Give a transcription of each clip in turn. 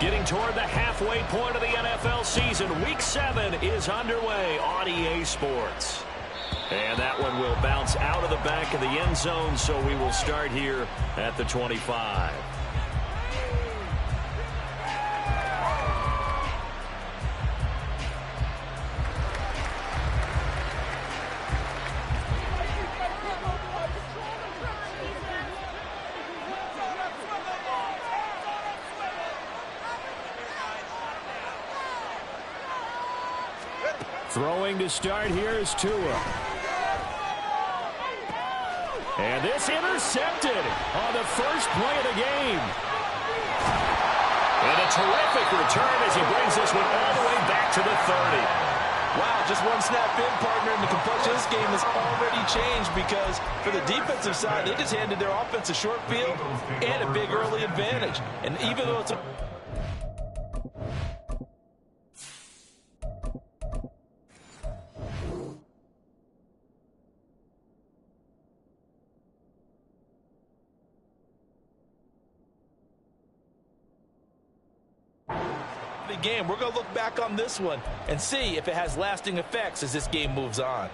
Getting toward the halfway point of the NFL season. Week 7 is underway on EA Sports. And that one will bounce out of the back of the end zone, so we will start here at the 25. Throwing to start here is Tua. And this intercepted on the first play of the game. And a terrific return as he brings this one all the way back to the 30. Wow, just one snap in, partner, and the complexion of this game has already changed because for the defensive side, they just handed their offense a short field and a big early advantage. And even though it's a game, we're going to look back on this one and see if it has lasting effects as this game moves on.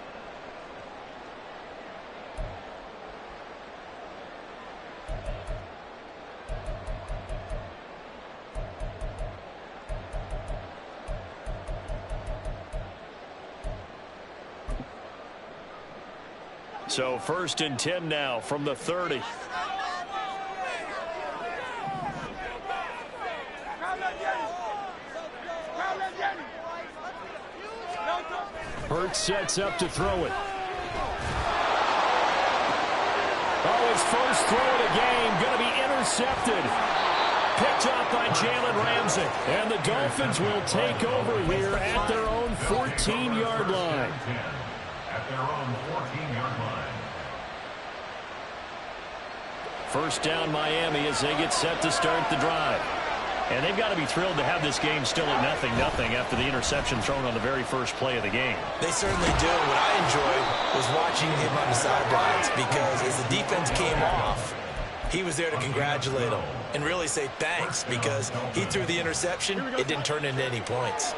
So 1st and 10 now from the 30. Hurts sets up to throw it. Oh, his first throw of the game going to be intercepted. Picked up by Jalen Ramsey. And the Dolphins will take over here at their own 14-yard line. At their own 14-yard line. First down Miami as they get set to start the drive. And they've got to be thrilled to have this game still at 0-0 after the interception thrown on the very first play of the game. They certainly do. What I enjoyed was watching him on the sidelines because as the defense came off, he was there to congratulate them and really say thanks because he threw the interception. It didn't turn into any points.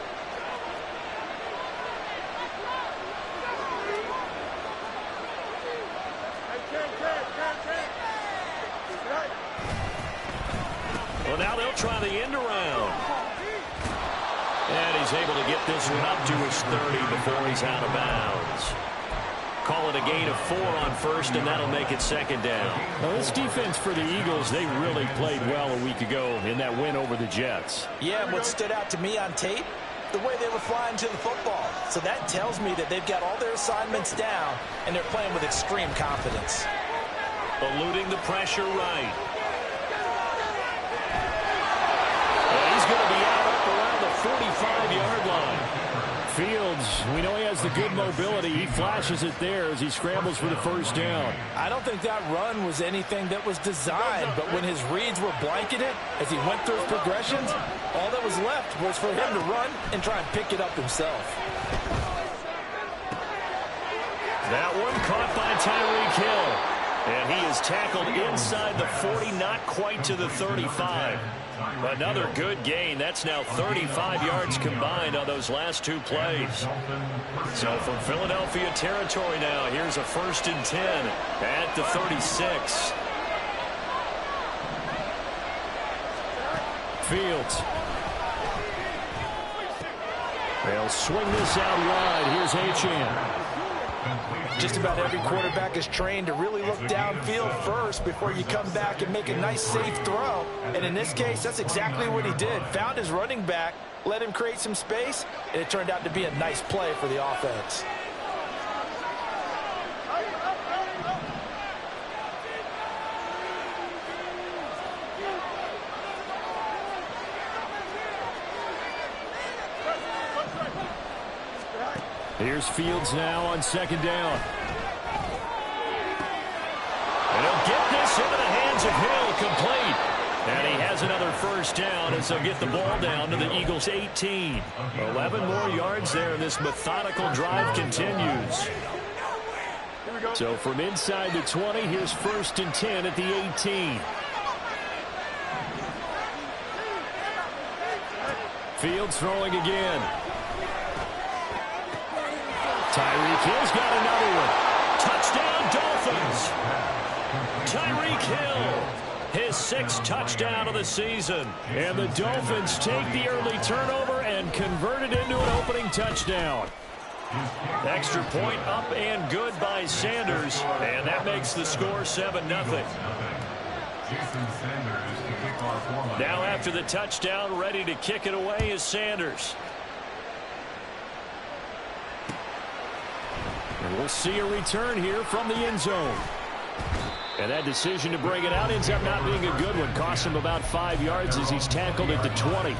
Well, now they'll try the end around. And he's able to get this one up to his 30 before he's out of bounds. Call it a gain of 4 on first, and that'll make it 2nd down. Now, this defense for the Eagles, they really played well a week ago in that win over the Jets. Yeah, what stood out to me on tape, the way they were flying to the football. So that tells me that they've got all their assignments down, and they're playing with extreme confidence. Eluding the pressure right. He's going to be out up around the 45-yard line. Fields, we know he has the good mobility. He flashes it there as he scrambles for the first down. I don't think that run was anything that was designed, but when his reads were blanketed as he went through his progressions, all that was left was for him to run and try and pick it up himself. That one caught by Tyreek Hill. And he is tackled inside the 40, not quite to the 35. Another good gain. That's now 35 yards combined on those last 2 plays. So from Philadelphia territory now, here's a 1st and 10 at the 36. Fields. They'll swing this out wide. Here's Achane. Just about every quarterback is trained to really look downfield first before you come back and make a nice, safe throw. And in this case, that's exactly what he did. Found his running back, let him create some space, and it turned out to be a nice play for the offense. Here's Fields now on 2nd down. And he'll get this into the hands of Hill, complete. And he has another first down as they'll get the ball down to the Eagles' 18. 11 more yards there, and this methodical drive continues. So from inside the 20, here's 1st and 10 at the 18. Fields throwing again. Tyreek Hill's got another one. Touchdown, Dolphins. Tyreek Hill, his 6th touchdown of the season. And the Dolphins take the early turnover and convert it into an opening touchdown. Extra point up and good by Sanders. And that makes the score 7-0. Now after the touchdown, ready to kick it away is Sanders. And we'll see a return here from the end zone. And that decision to bring it out ends up not being a good one. Costs him about 5 yards as he's tackled at the 20.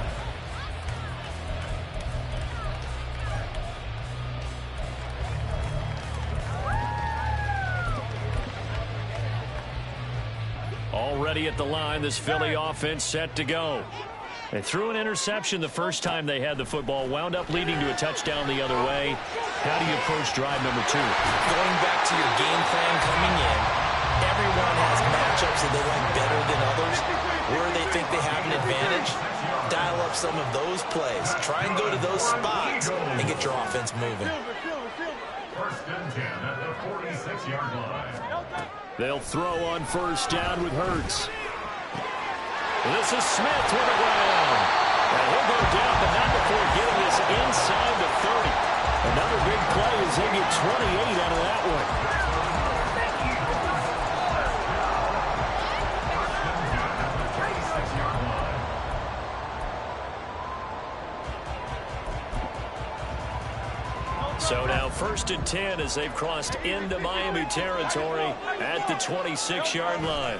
Already at the line, this Philly offense set to go. They threw an interception the first time they had the football, wound up leading to a touchdown the other way. How do you approach drive number 2? Going back to your game plan coming in, everyone has matchups that they like better than others. Where they think they have an advantage, dial up some of those plays. Try and go to those spots and get your offense moving. First and 10 at the 46-yard line. They'll throw on first down with Hurts. This is Smith to the ground. And he'll go down, but not before getting this inside the 30. Another big play as they get 28 out of that one. So now first and 10 as they've crossed into Miami territory at the 26-yard line.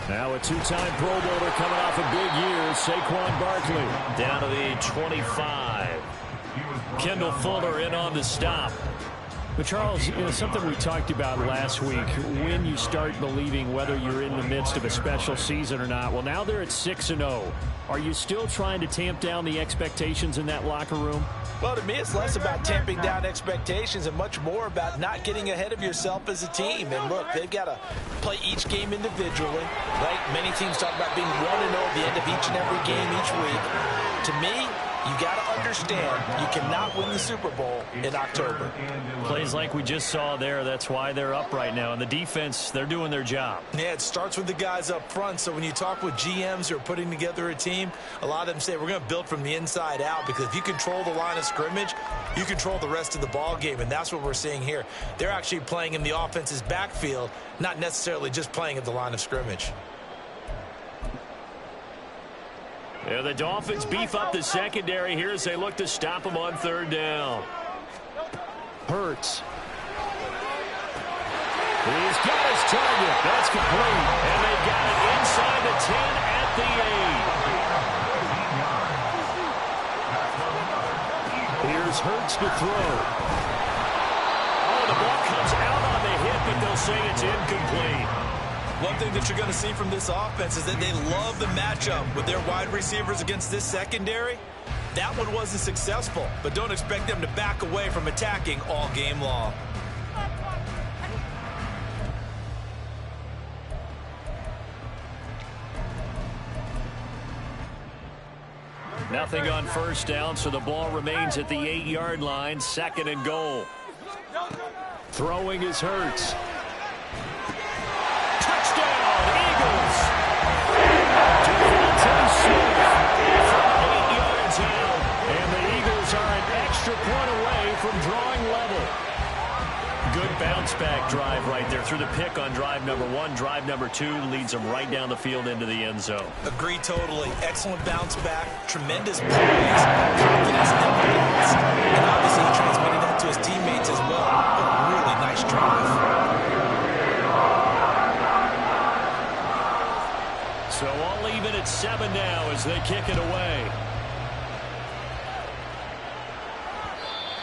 Now a two-time Pro Bowler coming off a big year, Saquon Barkley. Down to the 25. Kendall Fuller in on the stop. But, Charles, something we talked about last week, when you start believing whether you're in the midst of a special season or not. Well, now they're at 6-0. Are you still trying to tamp down the expectations in that locker room? Well, to me, it's less about tamping down expectations and much more about not getting ahead of yourself as a team. And, look, they've got to play each game individually, right? Many teams talk about being 1-0 at the end of each and every game each week. To me, you got to understand you cannot win the Super Bowl in October. Plays like we just saw there, that's why they're up right now. And the defense, they're doing their job. Yeah, it starts with the guys up front. So when you talk with GMs who are putting together a team, a lot of them say we're going to build from the inside out, because if you control the line of scrimmage, you control the rest of the ball game. And that's what we're seeing here. They're actually playing in the offense's backfield, not necessarily just playing at the line of scrimmage. Yeah, the Dolphins beef up the secondary here as they look to stop them on third down. Hurts. He's got his target. That's complete. And they got it inside the 10 at the 8. Here's Hurts to throw. Oh, the ball comes out on the hit, but they'll say it's incomplete. One thing that you're going to see from this offense is that they love the matchup with their wide receivers against this secondary. That one wasn't successful, but don't expect them to back away from attacking all game long. Nothing on first down, so the ball remains at the 8-yard line, 2nd and goal. Throwing is Hurts. And the Eagles are an extra point away from drawing level. Good bounce-back drive right there through the pick on drive number 1. Drive number 2 leads them right down the field into the end zone. Agree totally. Excellent bounce-back, tremendous plays, confidence in their balance. And obviously he transmitted that to his teammates as well. A really nice drive. So all even at 7 now as they kick it away.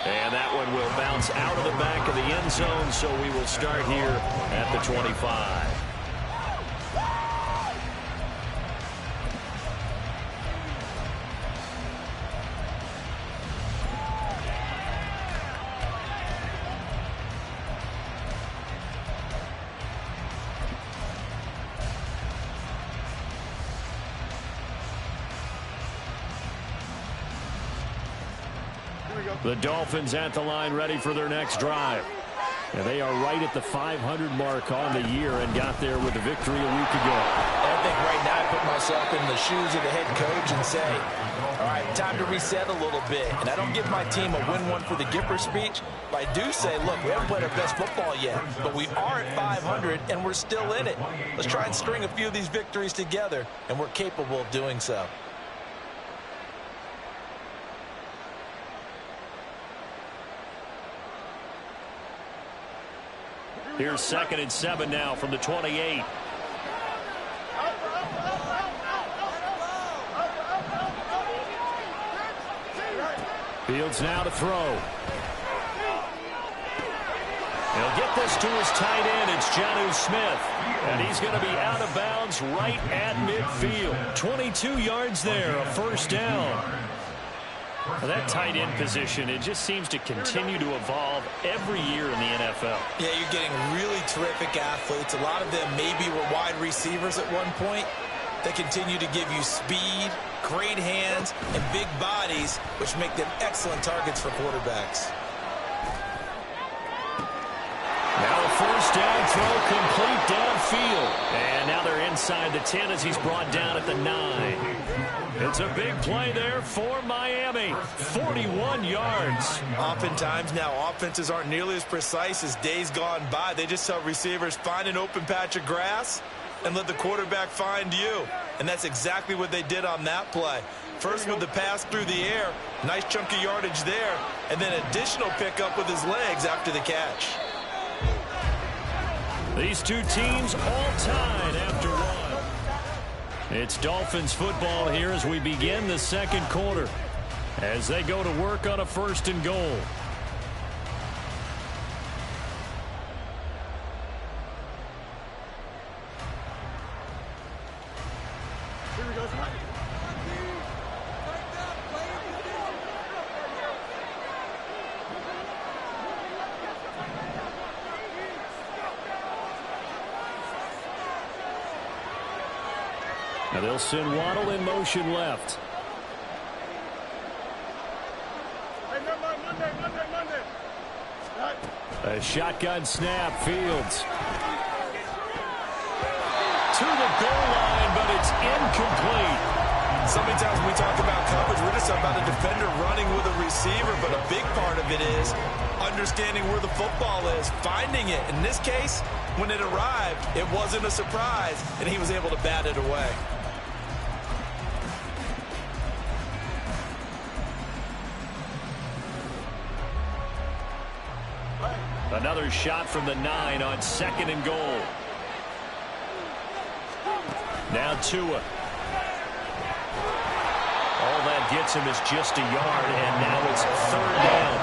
And that one will bounce out of the back of the end zone, so we will start here at the 25. The Dolphins at the line ready for their next drive. And they are right at the 500 mark on the year and got there with a victory a week ago. I think right now I put myself in the shoes of the head coach and say, all right, time to reset a little bit. And I don't give my team a win one for the Gipper speech, but I do say, look, we haven't played our best football yet, but we are at 500 and we're still in it. Let's try and string a few of these victories together, and we're capable of doing so. Here's 2nd and 7 now from the 28. Fields now to throw. He'll get this to his tight end. It's Jonnu Smith. And he's going to be out of bounds right at midfield. 22 yards there, a first down. Well, that tight end position, it just seems to continue to evolve every year in the NFL. Yeah, you're getting really terrific athletes. A lot of them maybe were wide receivers at one point. They continue to give you speed, great hands, and big bodies, which make them excellent targets for quarterbacks. Now a first down throw complete downfield. And now they're inside the 10 as he's brought down at the 9. It's a big play there for Miami. 41 yards. Oftentimes now offenses aren't nearly as precise as days gone by. They just tell receivers, find an open patch of grass and let the quarterback find you. And that's exactly what they did on that play. First with the pass through the air, nice chunk of yardage there, and then additional pickup with his legs after the catch. These two teams all tied after one. It's Dolphins football here as we begin the second quarter, as they go to work on a 1st and goal. Here we go. Now they'll send Waddle in motion left. Monday. A shotgun snap, Fields. To the goal line, but it's incomplete. So many times when we talk about coverage, we're just about a defender running with a receiver, but a big part of it is understanding where the football is, finding it. In this case, when it arrived, it wasn't a surprise, and he was able to bat it away. Another shot from the 9 on 2nd and goal. Now Tua. All that gets him is just a yard, and now it's 3rd down.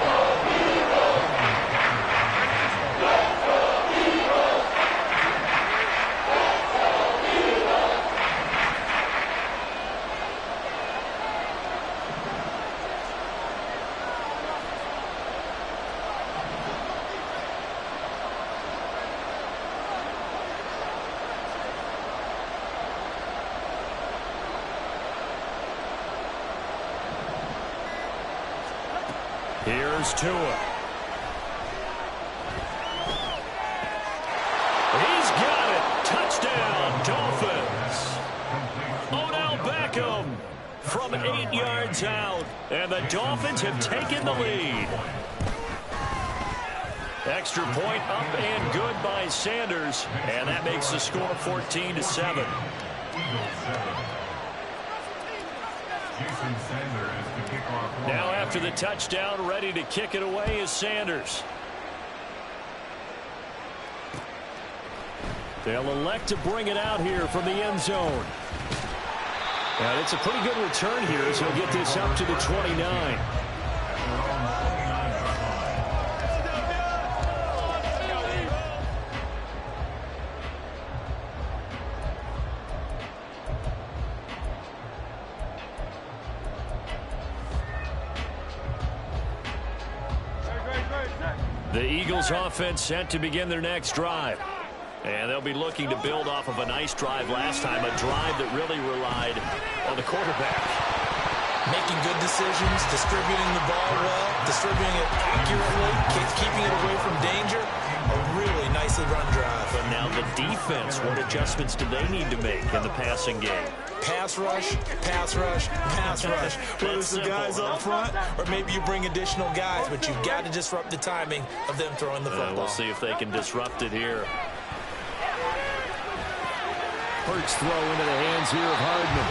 Here's Tua. He's got it. Touchdown, Dolphins. Odell Beckham from 8 yards out. And the Dolphins have taken the lead. Extra point up and good by Sanders. And that makes the score 14-7. Now after the touchdown, ready to kick it away is Sanders. They'll elect to bring it out here from the end zone. And it's a pretty good return here as he'll get this up to the 29. The Eagles offense set to begin their next drive. And they'll be looking to build off of a nice drive last time, a drive that really relied on the quarterback. Making good decisions, distributing the ball well, distributing it accurately, keeping it away from danger. A really nicely run drive. But now the defense, what adjustments do they need to make in the passing game? Pass rush, pass rush, pass rush. Whether it's the guys up front or maybe you bring additional guys, but you've got to disrupt the timing of them throwing the football. We'll see if they can disrupt it here. Hurts throw into the hands here of Hardman.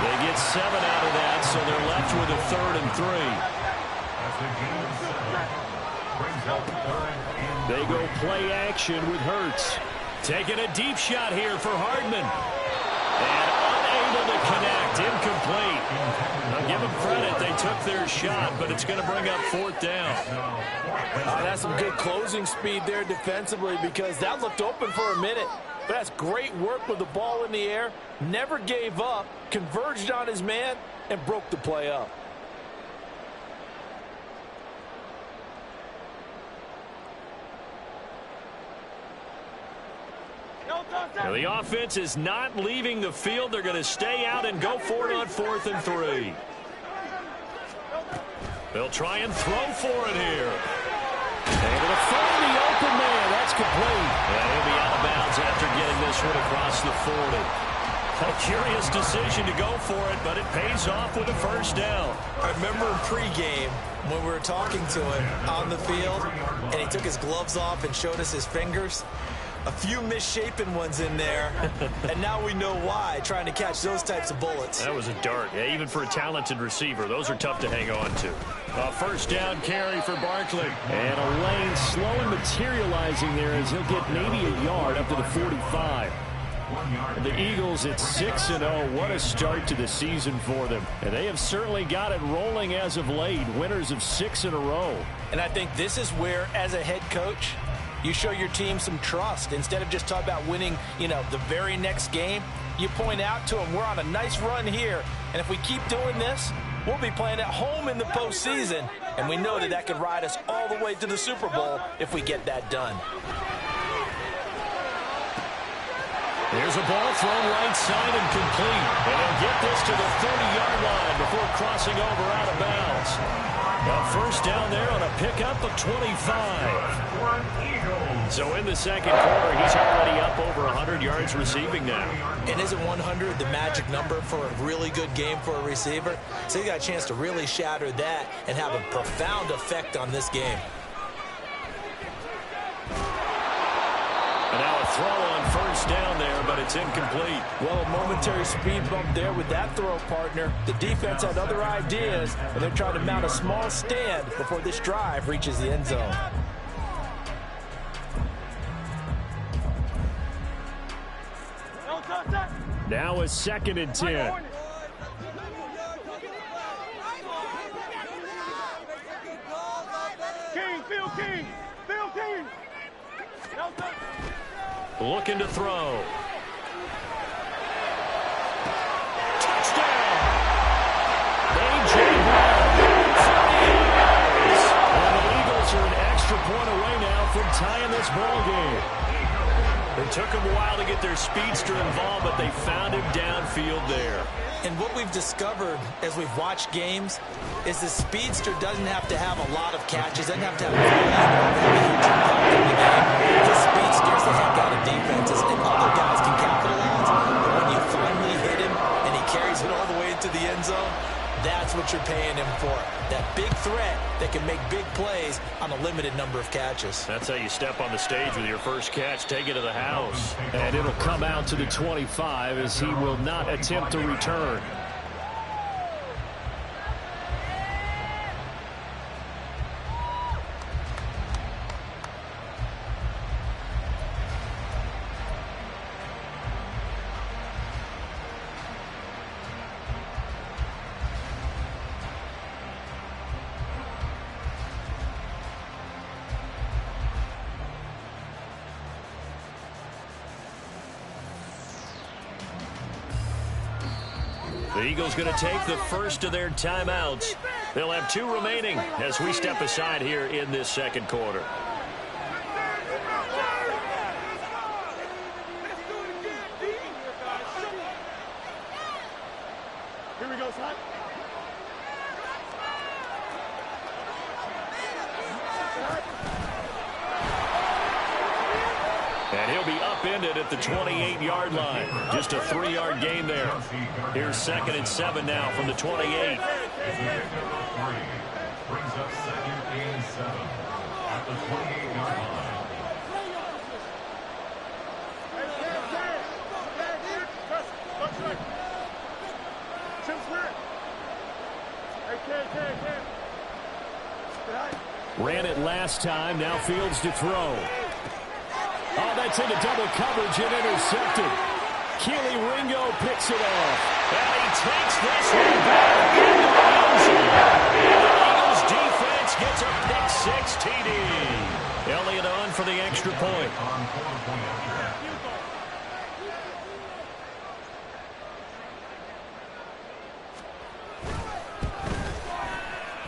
They get 7 out of that, so they're left with a 3rd and 3. They go play action with Hurts. Taking a deep shot here for Hardman. And unable to connect. Incomplete. Now give them credit. They took their shot, but it's going to bring up 4th down. That's some good closing speed there defensively because that looked open for a minute. But that's great work with the ball in the air. Never gave up, converged on his man, and broke the play up. Now the offense is not leaving the field. They're going to stay out and go for it on 4th and 3. They'll try and throw for it here. Able to find the open man. That's complete. And he'll be out of bounds after getting this one across the 40. A curious decision to go for it, but it pays off with a 1st down. I remember in pregame when we were talking to him on the field, and he took his gloves off and showed us his fingers. A few misshapen ones in there, and now we know why, trying to catch those types of bullets. That was a dart. Yeah, even for a talented receiver, those are tough to hang on to. A 1st down carry for Barkley. And a lane slowly materializing there as he'll get maybe a yard up to the 45. And the Eagles at 6-0. What a start to the season for them. And they have certainly got it rolling as of late. Winners of 6 in a row. And I think this is where, as a head coach, you show your team some trust. Instead of just talking about winning, the very next game, you point out to them, we're on a nice run here, and if we keep doing this, we'll be playing at home in the postseason, and we know that could ride us all the way to the Super Bowl if we get that done. Here's a ball thrown right side and complete. And he'll get this to the 30-yard line before crossing over out of bounds. A 1st down there on a pickup of 25. So in the 2nd quarter, he's already up over 100 yards receiving now. And isn't 100 the magic number for a really good game for a receiver? So you got a chance to really shatter that and have a profound effect on this game. And now a throw on 1st down there, but it's incomplete. Well, a momentary speed bump there with that throw, partner. The defense had other ideas, and they're trying to mount a small stand before this drive reaches the end zone. Now a 2nd and 10. King. Looking to throw. Touchdown! A.J. Brown. And the Eagles are an extra point away now from tying this ball game. It took them a while to get their speedster involved, but they found him downfield there. And what we've discovered as we've watched games is the speedster doesn't have to have a lot of catches, doesn't have to have a huge impact in the game. The speedsters the heck out of defenses, and other guys can capitalize. But when you finally hit him and he carries it all the way into the end zone, that's what you're paying him for. That big threat that can make big plays on a limited number of catches. That's how you step on the stage with your first catch. Take it to the house. And it'll come out to the 25 as he will not attempt to return. The Eagles going to take the first of their timeouts. They'll have 2 remaining as we step aside here in this 2nd quarter. Here we go, son. extended at the 28-yard line. Just a 3-yard gain there. Here's 2nd and 7 now from the 28. Brings up 2nd and 7 at the 28-yard line. Ran it last time. Now Fields to throw. Oh, that's into double coverage and intercepted. Keely Ringo picks it off. And he takes this one back into the end zone. And the Eagles defense gets a pick-6 TD. Elliott on for the extra point.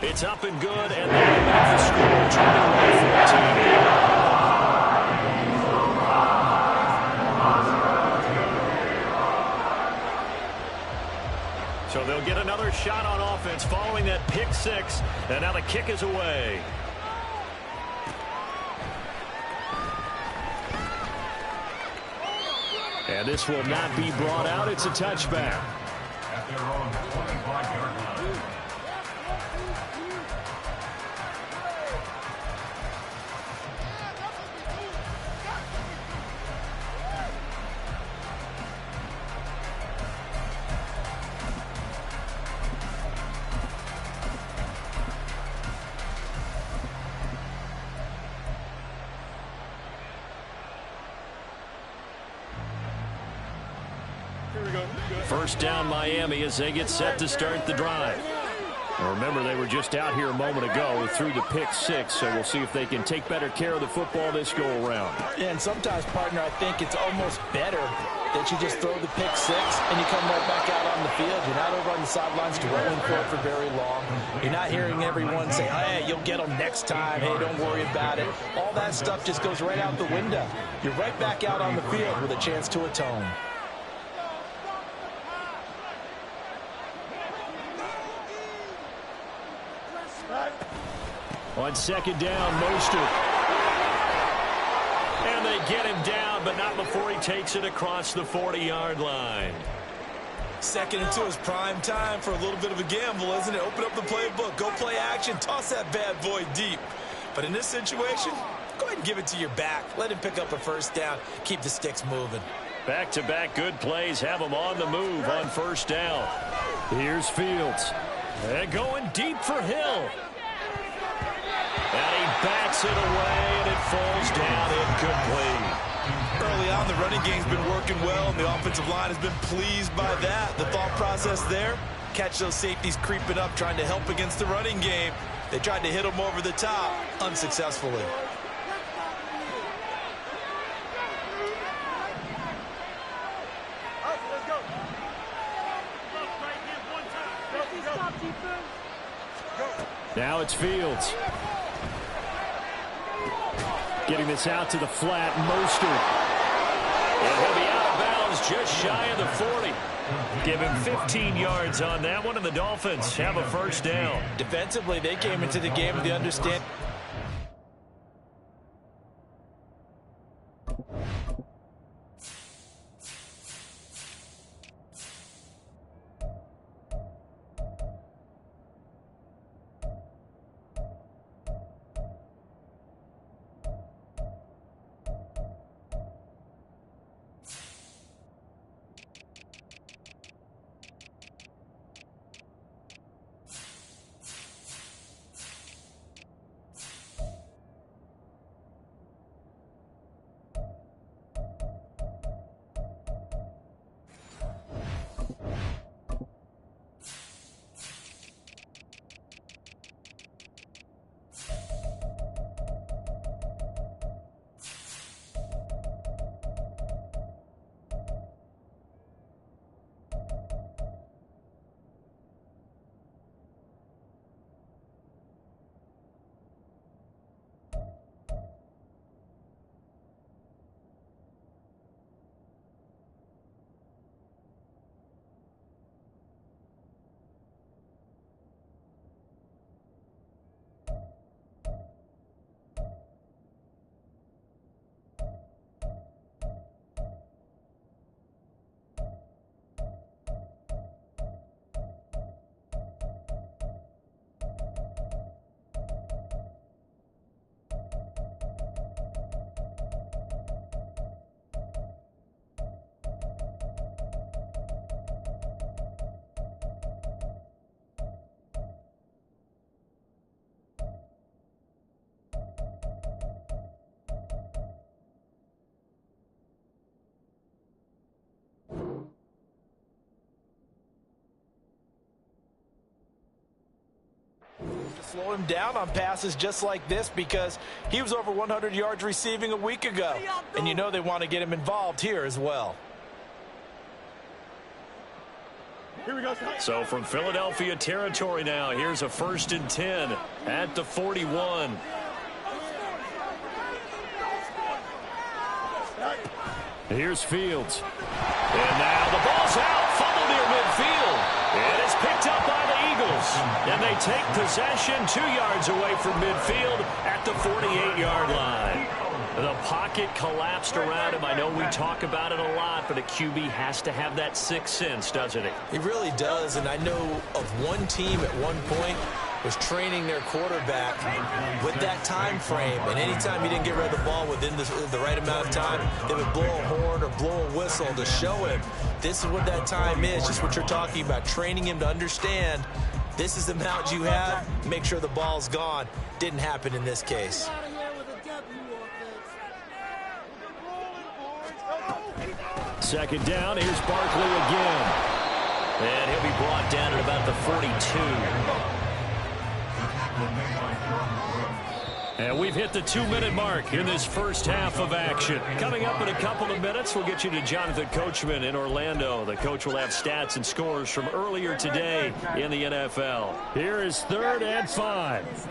It's up and good, and that'll make the score 21-14. So they'll get another shot on offense following that pick-6, and now the kick is away. And this will not be brought out. It's a touchback. At their own 25-yard line. First down Miami as they get set to start the drive. Now remember, they were just out here a moment ago through the pick-6, so we'll see if they can take better care of the football this go-around. Yeah, and sometimes, partner, I think it's almost better that you just throw the pick-6 and you come right back out on the field. You're not over on the sidelines dwelling for it for very long. You're not hearing everyone say, hey, you'll get them next time. Hey, don't worry about it. All that stuff just goes right out the window. You're right back out on the field with a chance to atone. On 2nd down, Mostert. And they get him down, but not before he takes it across the 40-yard line. 2nd and 2 is prime time for a little bit of a gamble, isn't it? Open up the playbook, go play action, toss that bad boy deep. But in this situation, go ahead and give it to your back. Let him pick up a first down, keep the sticks moving. Back-to-back good plays have him on the move on first down. Here's Fields. And going deep for Hill. And he bats it away, and it falls down incomplete. Early on, the running game's been working well, and the offensive line has been pleased by that. The thought process there, catch those safeties creeping up, trying to help against the running game. They tried to hit them over the top, unsuccessfully. Now it's Fields. Getting this out to the flat, Mostert. And he'll be out of bounds just shy of the 40. Give him 15 yards on that one, and the Dolphins have a first down. Defensively, they came into the game with the understanding. slow him down on passes just like this because he was over 100 yards receiving a week ago. And you know they want to get him involved here as well. Here we go. So from Philadelphia territory now, here's a 1st and 10 at the 41. Here's Fields. And now the ball's out, fumbled near midfield. It is picked up by the Eagles. And they take possession 2 yards away from midfield at the 48-yard line. The pocket collapsed around him. I know we talk about it a lot, but a QB has to have that sixth sense, doesn't he? He really does, and I know of one team at one point was training their quarterback with that time frame, and anytime he didn't get rid of the ball within the right amount of time, they would blow a horn or blow a whistle to show him this is what that time is, just what you're talking about, training him to understand this is the amount you have, make sure the ball's gone. Didn't happen in this case. Second down, here's Barkley again. And he'll be brought down at about the 42. And we've hit the 2-minute mark in this first half of action. Coming up in a couple of minutes, we'll get you to Jonathan Coachman in Orlando. The coach will have stats and scores from earlier today in the NFL. Here is 3rd and 5.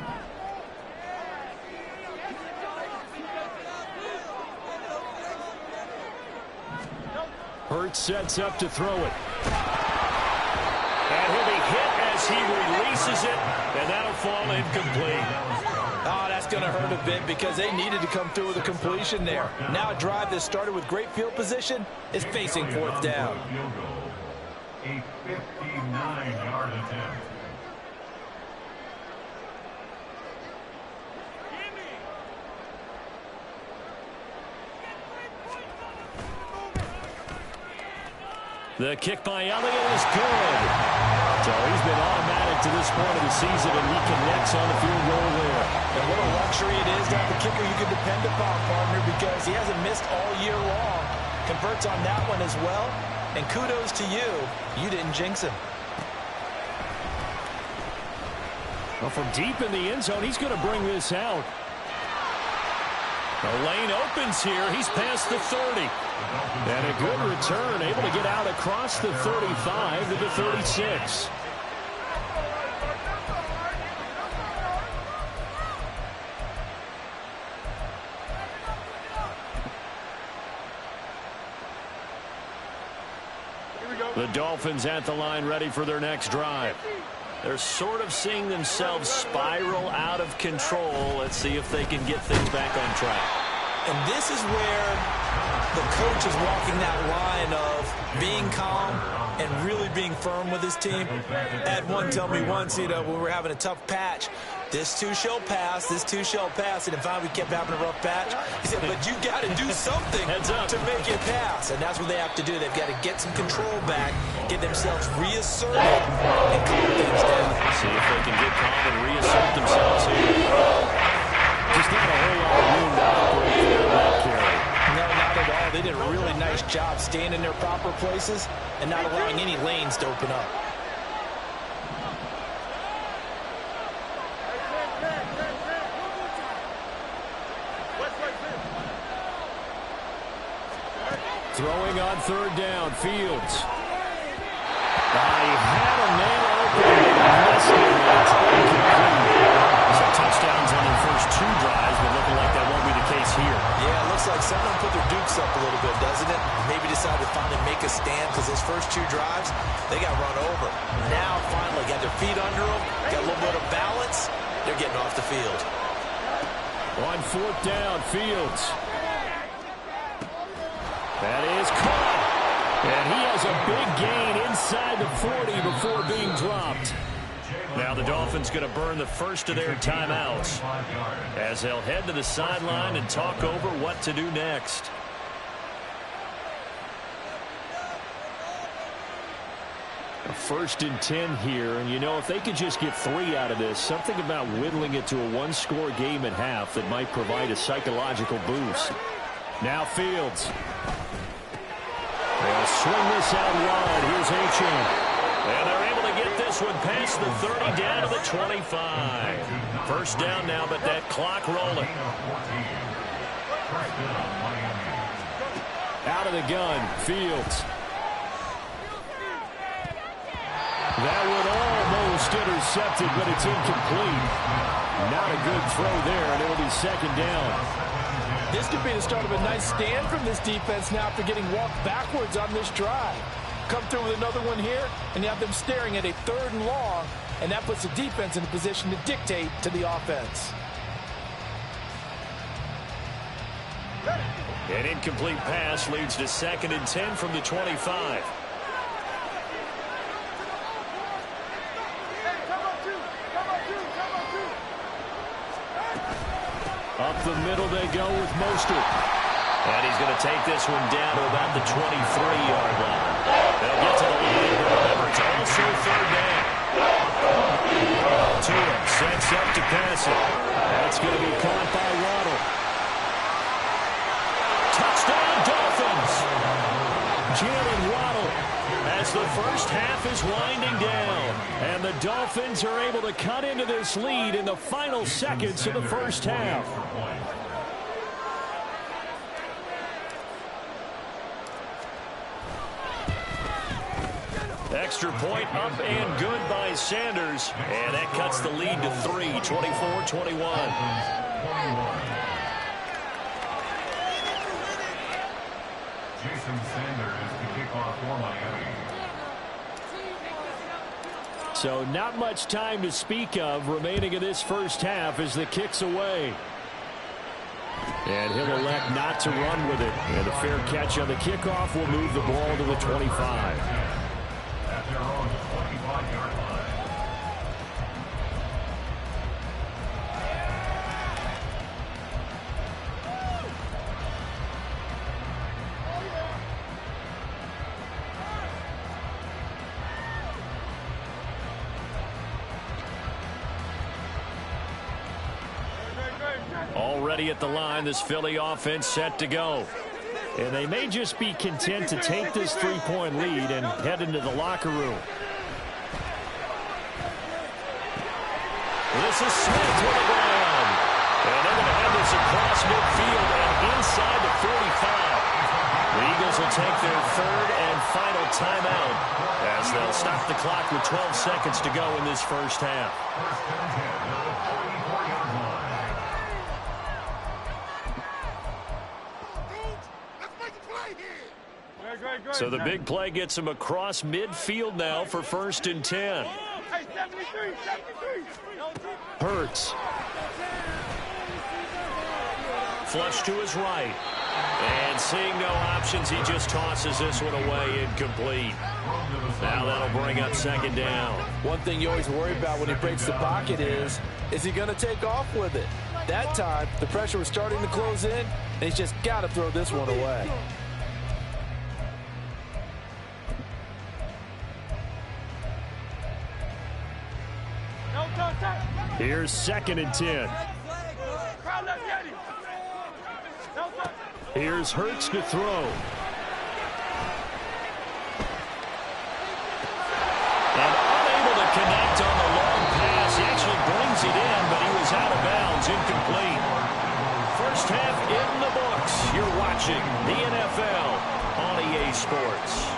Hurts sets up to throw it. And he'll be hit as he releases it, and that'll fall incomplete. Oh, that's going to hurt a bit because they needed to come through with a completion there. Now a drive that started with great field position is facing 4th down. A 59-yard attempt. The kick by Elliott is good. So he's been automatic to this point of the season, and he connects on the field goal there. And what a luxury it is to have a kicker you can depend upon, partner, because he hasn't missed all year long. Converts on that one as well. And kudos to you. You didn't jinx him. Well, from deep in the end zone, he's going to bring this out. The lane opens here. He's past the 30. And a good return, able to get out across the 35 to the 36. The Dolphins at the line ready for their next drive. They're sort of seeing themselves spiral out of control. Let's see if they can get things back on track. And this is where the coach is walking that line of being calm and really being firm with his team. Ed one told me once, when we were having a tough patch, this too shall pass, this too shall pass. And in fact, we kept having a rough patch. He said, but you got to do something to make it pass. And that's what they have to do. They've got to get some control back, get themselves reasserted, and calm things down. See if they can get calm and reassert themselves here. Just not a whole lot of room to operate there in that carry. No, not at all. They did a really nice job staying in their proper places and not allowing any lanes to open up. Throwing on 3rd down, Fields. He had a man open and missed it. It's incomplete. Some touchdowns on their first 2 drives, but looking like that won't be the case here. Yeah, it looks like someone put their dukes up a little bit, doesn't it? Maybe decided to finally make a stand because those first 2 drives, they got run over. Now, finally, got their feet under them, got a little bit of balance. They're getting off the field. On 4th down, Fields. That is caught. And he has a big gain inside the 40 before being dropped. Now the Dolphins going to burn the first of their timeouts as they'll head to the sideline and talk over what to do next. A 1st and 10 here, and if they could just get 3 out of this, something about whittling it to a 1-score game at half that might provide a psychological boost. Now Fields. They'll swing this out wide. Here's Achane. And they're able to get this this one past the 30 down to the 25. First down now, but that clock rolling. Out of the gun, Fields. That one almost intercepted, but it's incomplete. Not a good throw there, and it'll be second down. This could be the start of a nice stand from this defense now after getting walked backwards on this drive. Come through with another one here, and you have them staring at a 3rd and long, and that puts the defense in a position to dictate to the offense. An incomplete pass leads to 2nd and 10 from the 25. Up the middle they go with Mostert. And he's going to take this one down to about the 23-yard line. They'll get to the line. Remember, it's also 3rd down. Tua sets up to pass it. That's going to be caught by Waddle. Touchdown, Dolphins! Jalen Waddle as the first half is winding down. And the Dolphins are able to cut into this lead in the final seconds of the first half. Extra point up and good by Sanders. And that cuts the lead to 3, 24-21. Jason Sanders to kick off for Miami. So not much time to speak of remaining in this first half as the kick's away. And he'll elect not to run with it. And a fair catch on the kickoff will move the ball to the 25. At their own 25-yard line. Already at the line, this Philly offense set to go. And they may just be content to take this 3-point lead and head into the locker room. This is Smith with the ground. And they're going to have this across midfield and inside the 45. The Eagles will take their 3rd and final timeout as they'll stop the clock with 12 seconds to go in this first half. So the big play gets him across midfield now for 1st and 10. Hurts. Flush to his right. And seeing no options, he just tosses this one away incomplete. Now that'll bring up 2nd down. One thing you always worry about when he breaks the pocket is he going to take off with it? That time, the pressure was starting to close in, and he's just got to throw this one away. Here's 2nd and 10. Here's Hurts to throw. And unable to connect on the long pass. He actually brings it in, but he was out of bounds, incomplete. First half in the books. You're watching the NFL on EA Sports.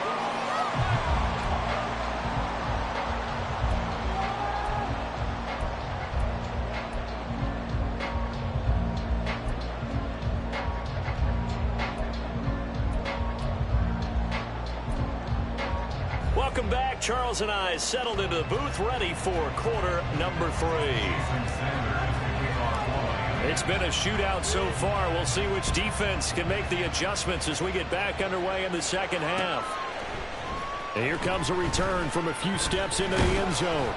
Welcome back. Charles and I settled into the booth ready for quarter number 3. It's been a shootout so far. We'll see which defense can make the adjustments as we get back underway in the second half. And here comes a return from a few steps into the end zone.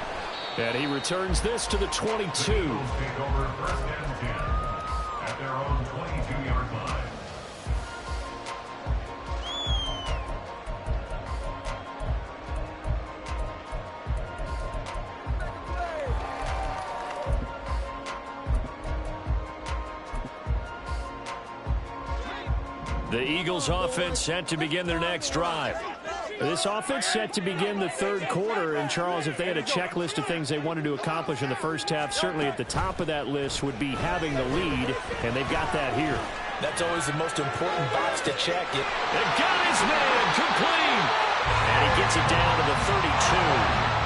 And he returns this to the 22. Take over 1st and 10 at their own 22-yard line. The Eagles offense set to begin their next drive. This offense set to begin the third quarter, and Charles, if they had a checklist of things they wanted to accomplish in the first half, certainly at the top of that list would be having the lead, and they've got that here. That's always the most important box to check. They got his man, complete, and he gets it down to the 32.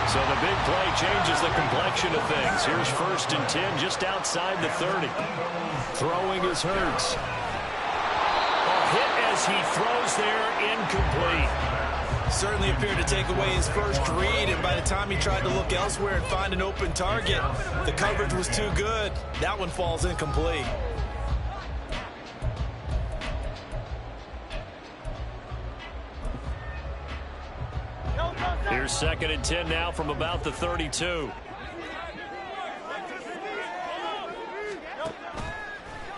So the big play changes the complexion of things. Here's 1st and 10 just outside the 30. Throwing is Hurts. A hit as he throws there, incomplete. Certainly appeared to take away his first read, and by the time he tried to look elsewhere and find an open target, the coverage was too good. That one falls incomplete. Here's 2nd and 10 now from about the 32.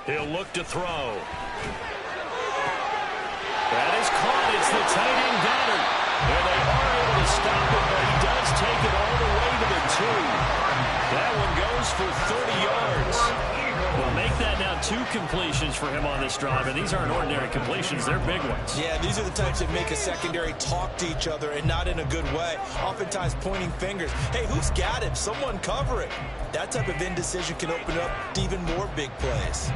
He'll look to throw. That is caught. It's the tight end Goddard. And they are able to stop it, but he does take it all the way to the 2. That one goes for 30 yards. Well, make that now 2 completions for him on this drive, and these aren't ordinary completions. They're big ones. Yeah, these are the types that make a secondary talk to each other, and not in a good way. Oftentimes pointing fingers. Hey, who's got him? Someone cover it. That type of indecision can open up to even more big plays.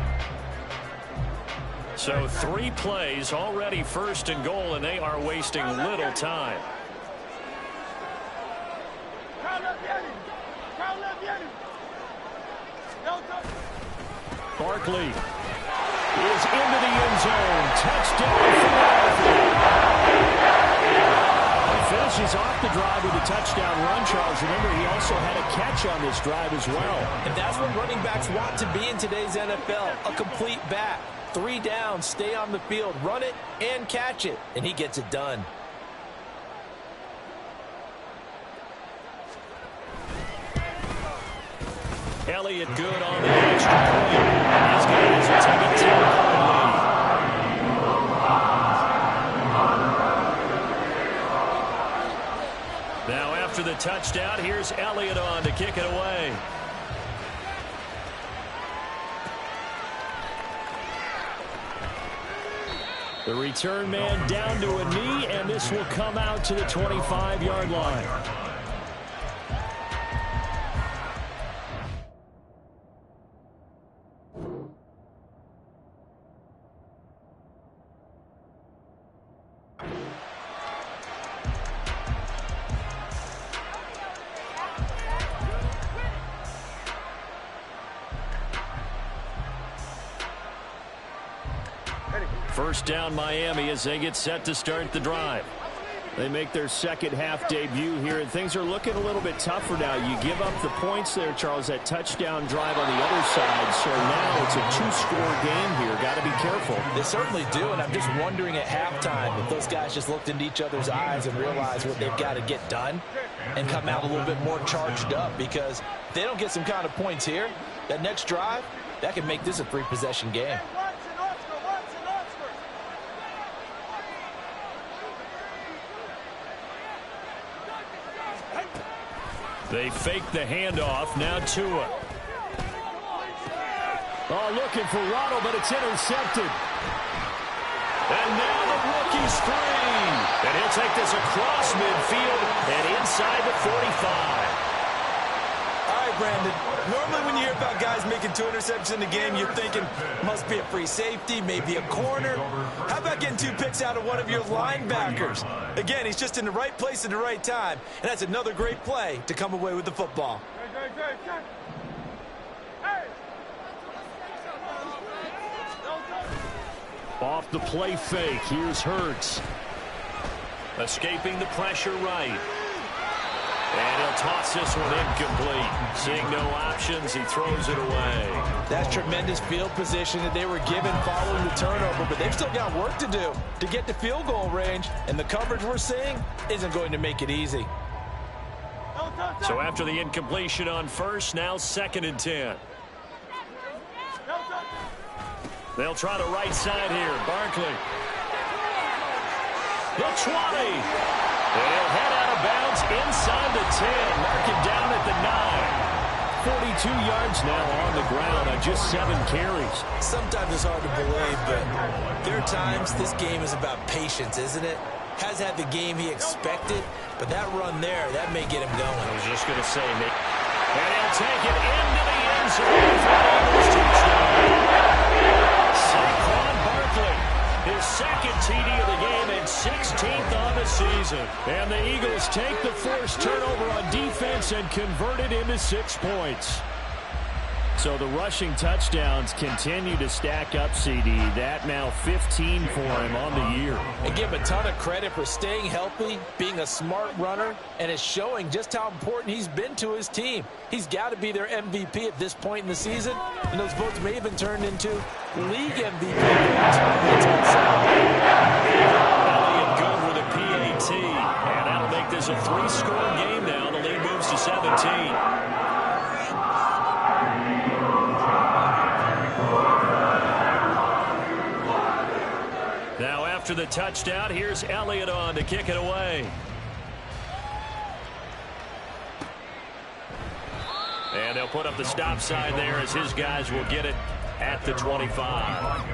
So 3 plays, already 1st and goal, and they are wasting little time. Barkley is into the end zone. Touchdown Philadelphia. He finishes off the drive with a touchdown run, Charles. Remember, he also had a catch on this drive as well. And that's what running backs want to be in today's NFL, a complete back. 3 down, stay on the field, run it, and catch it. And he gets it done. Elliott good on the extra point. These guys are taking 10-point lead. Now after the touchdown, here's Elliott on to kick it away. The return man down to a knee, and this will come out to the 25-yard line. First down Miami as they get set to start the drive. They make their second half debut here, and things are looking a little bit tougher now. You give up the points there, Charles, that touchdown drive on the other side. So now it's a 2-score game here. Got to be careful. They certainly do, and I'm just wondering at halftime if those guys just looked into each other's eyes and realized what they've got to get done and come out a little bit more charged up, because if they don't get some kind of points here, that next drive, that could make this a 3-possession game. They fake the handoff. Now Tua. Oh, looking for Waddle, but it's intercepted. And now the rookie screen. And he'll take this across midfield and inside the 45. All right, Brandon. Normally when you hear about guys making 2 interceptions in the game, you're thinking must be a free safety, maybe a corner. How about getting 2 picks out of one of your linebackers? Again, he's just in the right place at the right time, and that's another great play to come away with the football. Off the play fake, here's Hurts. Escaping the pressure right. And he'll toss this one incomplete. Seeing no options, he throws it away. That's tremendous field position that they were given following the turnover, but they've still got work to do to get to field goal range, and the coverage we're seeing isn't going to make it easy. So after the incompletion on first, now 2nd and 10. They'll try the right side here. Barkley. The 20. And he'll head out of bounds inside the 10. Mark him down at the 9. 42 yards now on the ground on just 7 carries. Sometimes it's hard to believe, but there are times this game is about patience, isn't it? has had the game he expected, but that run there, that may get him going. I was just going to say, Nick. And he'll take it into the end zone for an Eagles touchdown. Saquon Barkley, his second TD of the game and 16th on the season. And the Eagles take the forced turnover on defense and convert it into 6 points. So the rushing touchdowns continue to stack up, CD. That now 15 for him on the year. And give him a ton of credit for staying healthy, being a smart runner, and it's showing just how important he's been to his team. He's got to be their MVP at this point in the season, and those votes may even turn into league MVP votes. Elliott good with a PAT, and that'll make this a 3-score game now. The lead moves to 17. Now after the touchdown, here's Elliott on to kick it away. And they'll put up the stop sign there as his guys will get it at the 25.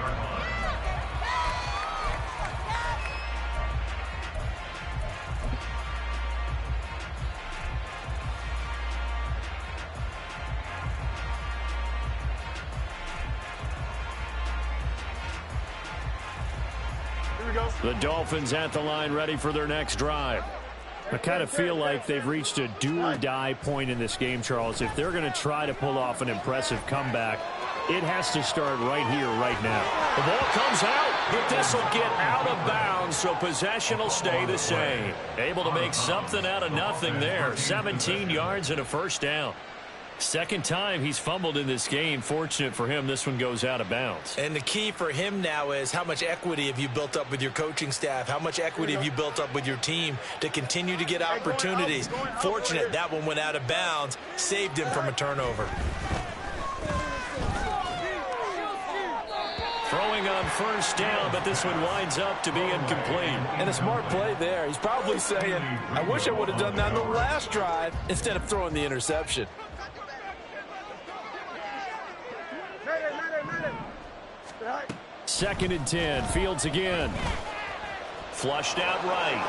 The Dolphins at the line ready for their next drive. I kind of feel like they've reached a do-or-die point in this game, Charles. If they're going to try to pull off an impressive comeback, it has to start right here, right now. The ball comes out, but this will get out of bounds, so possession will stay the same. Able to make something out of nothing there. 17 yards and a first down. Second time he's fumbled in this game. Fortunate for him, this one goes out of bounds. And the key for him now is how much equity have you built up with your coaching staff? How much equity have you built up with your team to continue to get opportunities? Fortunate that one went out of bounds, saved him from a turnover. Throwing on first down, but this one winds up to be incomplete. And a smart play there. He's probably saying, I wish I would have done that on the last drive instead of throwing the interception. Second and 10. Fields again. Flushed out right.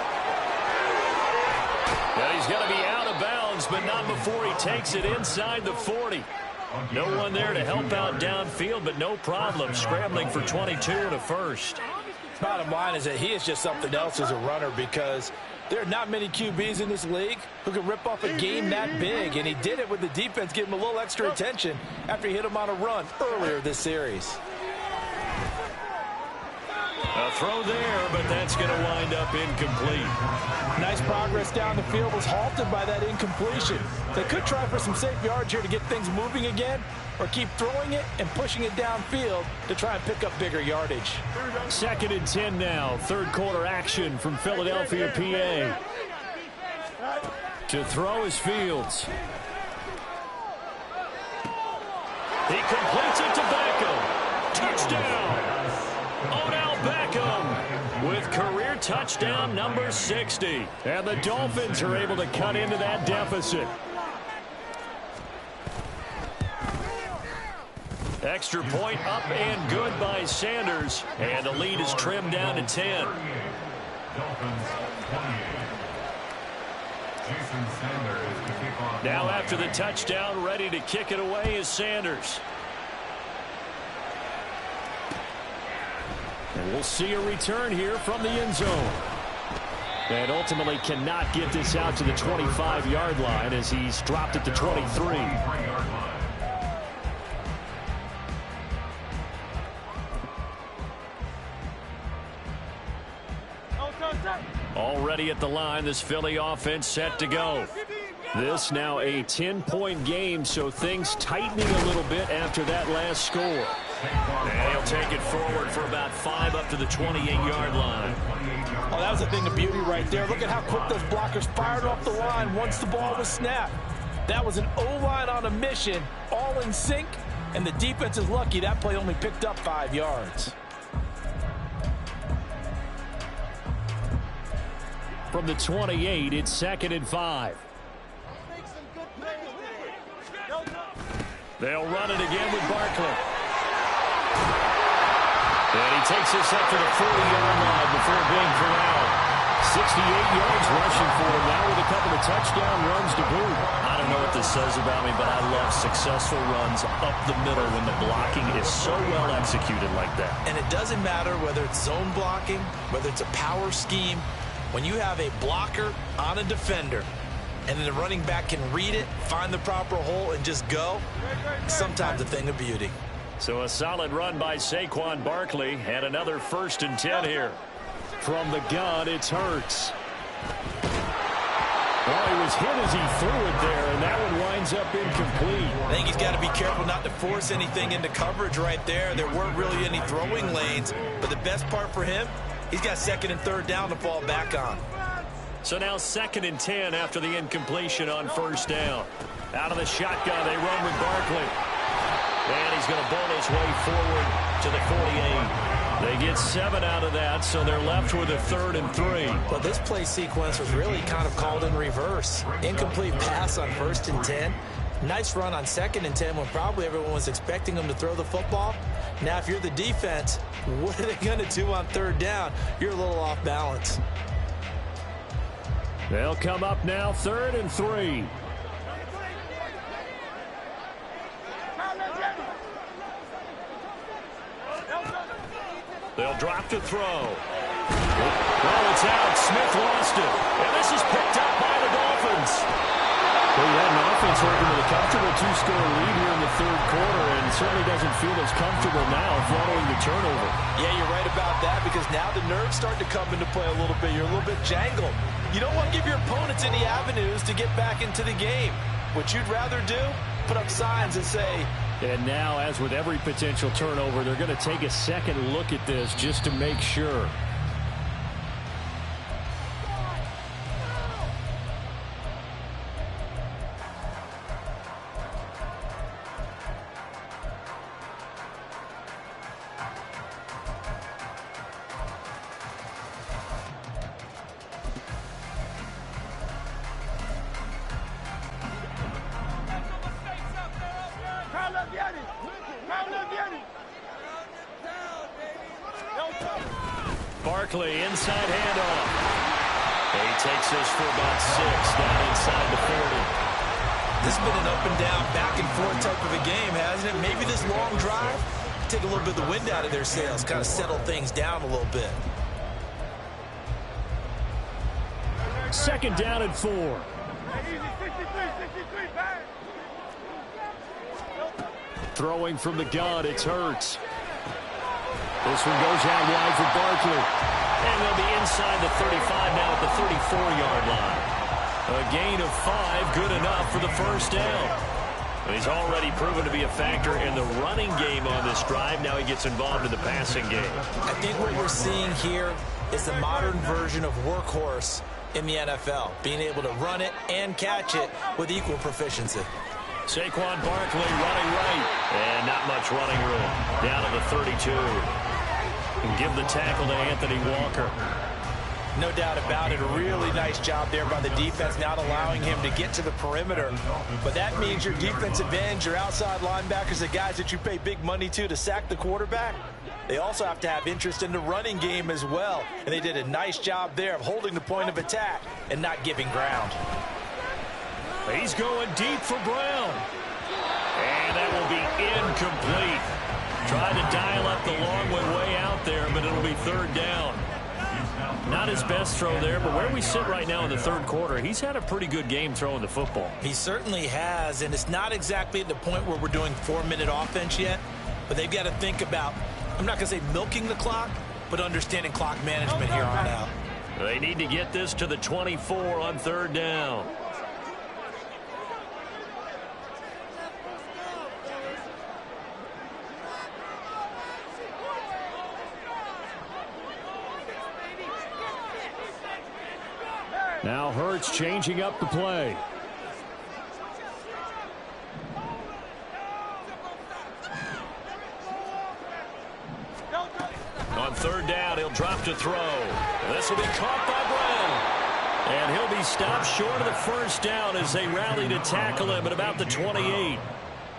Now he's going to be out of bounds, but not before he takes it inside the 40. No one there to help out downfield, but no problem. Scrambling for 22 and a first. Bottom line is that he is just something else as a runner because there are not many QBs in this league who can rip off a game that big, and he did it with the defense giving him a little extra attention after he hit him on a run earlier this series. A throw there, but that's going to wind up incomplete. Nice progress down the field was halted by that incompletion. They could try for some safe yards here to get things moving again, or keep throwing it and pushing it downfield to try and pick up bigger yardage. Second and 10 now. Third quarter action from Philadelphia, PA. To throw is Fields. He completes it to Beckham. Touchdown. Odell Beckham with career touchdown number 60. And the Dolphins are able to cut into that deficit. Extra point up and good by Sanders. And the lead is trimmed down to 10. Now after the touchdown, ready to kick it away is Sanders. And we'll see a return here from the end zone. And ultimately cannot get this out to the 25-yard line as he's dropped it to 23. Already at the line, this Philly offense set to go. This now a 10-point game, so things tightening a little bit after that last score. And he'll take it forward for about 5 up to the 28-yard line. Oh, that was a thing of beauty right there. Look at how quick those blockers fired off the line once the ball was snapped. That was an O-line on a mission, all in sync, and the defense is lucky that play only picked up 5 yards. From the 28, it's second and 5. They'll run it again with Barkley. And he takes this up to the 40-yard line before being corralled. yards rushing for him now with a couple of touchdown runs to boot. I don't know what this says about me, but I love successful runs up the middle when the blocking is so well executed like that. And it doesn't matter whether it's zone blocking, whether it's a power scheme. When you have a blocker on a defender and then the running back can read it, find the proper hole, and just go, sometimes a thing of beauty. So a solid run by Saquon Barkley, and another 1st and 10 here. From the gun, it's Hurts. Well, he was hit as he threw it there, and that one winds up incomplete. I think he's got to be careful not to force anything into coverage right there. There weren't really any throwing lanes, but the best part for him, he's got 2nd and 3rd down to fall back on. So now 2nd and 10 after the incompletion on 1st down. Out of the shotgun, they run with Barkley. And he's going to bowl his way forward to the 48. They get 7 out of that, so they're left with a 3rd and 3. Well, this play sequence was really kind of called in reverse. Incomplete pass on 1st and 10. Nice run on 2nd and 10 when probably everyone was expecting them to throw the football. Now, if you're the defense, what are they going to do on 3rd down? You're a little off balance. They'll come up now 3rd and 3. They'll drop to throw. Well, it's out. Smith lost it. And this is picked up by the Dolphins. Well, you had an offense working with a comfortable 2-score lead here in the 3rd quarter, and certainly doesn't feel as comfortable now following the turnover. Yeah, you're right about that, because now the nerves start to come into play a little bit. You're a little bit jangled. You don't want to give your opponents any avenues to get back into the game. What you'd rather do, put up signs and say, and now, as with every potential turnover, they're going to take a second look at this just to make sure. Barkley, inside handoff. He takes this for about 6 down inside the 40. This has been an up and down, back and forth type of a game, hasn't it? Maybe this long drive, take a little bit of the wind out of their sails, kind of settle things down a little bit. 2nd down and 4. Throwing from the gun, it's Hurts. This one goes out wide for Barkley. And they'll be inside the 35 now at the 34-yard line. A gain of 5, good enough for the 1st down. He's already proven to be a factor in the running game on this drive. Now he gets involved in the passing game. I think what we're seeing here is the modern version of workhorse in the NFL, being able to run it and catch it with equal proficiency. Saquon Barkley running right. And not much running room. Down to the 32. And give the tackle to Anthony Walker. No doubt about it. A really nice job there by the defense, not allowing him to get to the perimeter. But that means your defensive ends, your outside linebackers, the guys that you pay big money to sack the quarterback, they also have to have interest in the running game as well. And they did a nice job there of holding the point of attack and not giving ground. He's going deep for Brown. And that will be incomplete. Tried to dial up the long way out there, but it'll be 3rd down. Not his best throw there, but where we sit right now in the 3rd quarter, he's had a pretty good game throwing the football. He certainly has, and it's not exactly at the point where we're doing 4-minute offense yet, but they've got to think about, I'm not going to say milking the clock, but understanding clock management here on out. They need to get this to the 24 on 3rd down. Now Hurts changing up the play. On 3rd down, he'll drop to throw. This will be caught by Brown. And he'll be stopped short of the 1st down as they rally to tackle him at about the 28.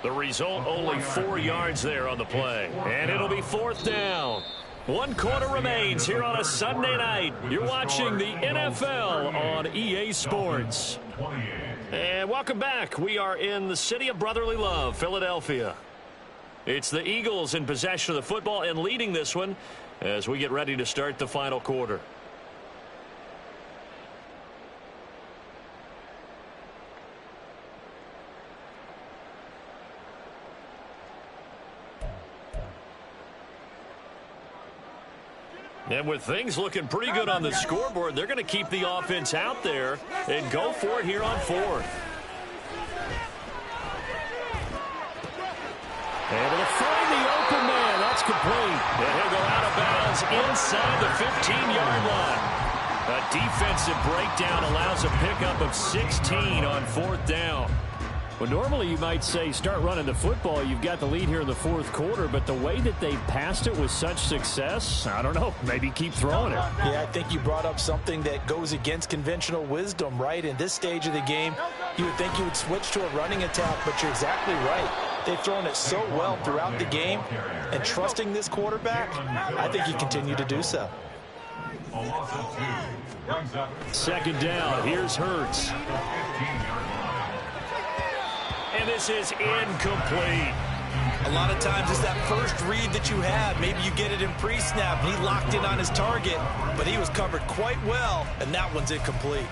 The result, only 4 yards there on the play. And it'll be 4th down. One quarter remains here on a Sunday night. You're watching the NFL on EA Sports. And welcome back. We are in the city of brotherly love, Philadelphia. It's the Eagles in possession of the football and leading this one as we get ready to start the final quarter. And with things looking pretty good on the scoreboard, they're going to keep the offense out there and go for it here on fourth. Able to find the open man. That's complete. And he'll go out of bounds inside the 15-yard line. A defensive breakdown allows a pickup of 16 on fourth down. Well, normally you might say start running the football. You've got the lead here in the fourth quarter, but the way that they passed it with such success, I don't know, maybe keep throwing it. Yeah, I think you brought up something that goes against conventional wisdom, right? In this stage of the game, you would think you would switch to a running attack, but you're exactly right. They've thrown it so well throughout the game, and trusting this quarterback, I think you continue to do so. Second down, here's Hurts. And this is incomplete. A lot of times it's that first read that you have. Maybe you get it in pre-snap, and he locked in on his target, but he was covered quite well, and that one's incomplete.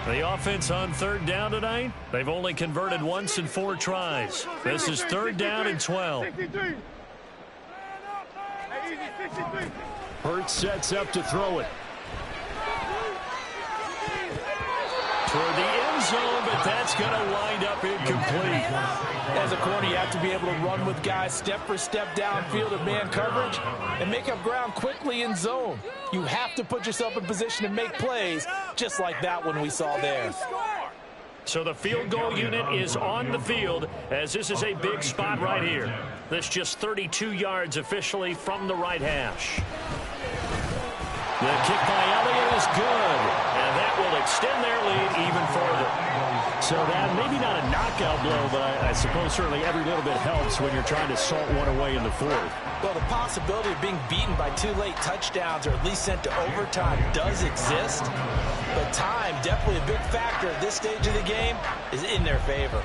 The offense on third down tonight, they've only converted once in 4 tries. This is third down and 12. Hurts sets up to throw it. Toward the end zone, but that's going to wind up incomplete. As a corner, you have to be able to run with guys step for step downfield of man coverage and make up ground quickly in zone. You have to put yourself in position to make plays, just like that one we saw there. So the field goal unit is on the field, as this is a big spot right here. This just 32 yards officially from the right hash. The kick by Elliott is good, and that will extend their lead even further. So that maybe not a knockout blow, but I suppose certainly every little bit helps when you're trying to salt one away in the fourth. Well, the possibility of being beaten by 2 late touchdowns or at least sent to overtime does exist, but time, definitely a big factor at this stage of the game, is in their favor.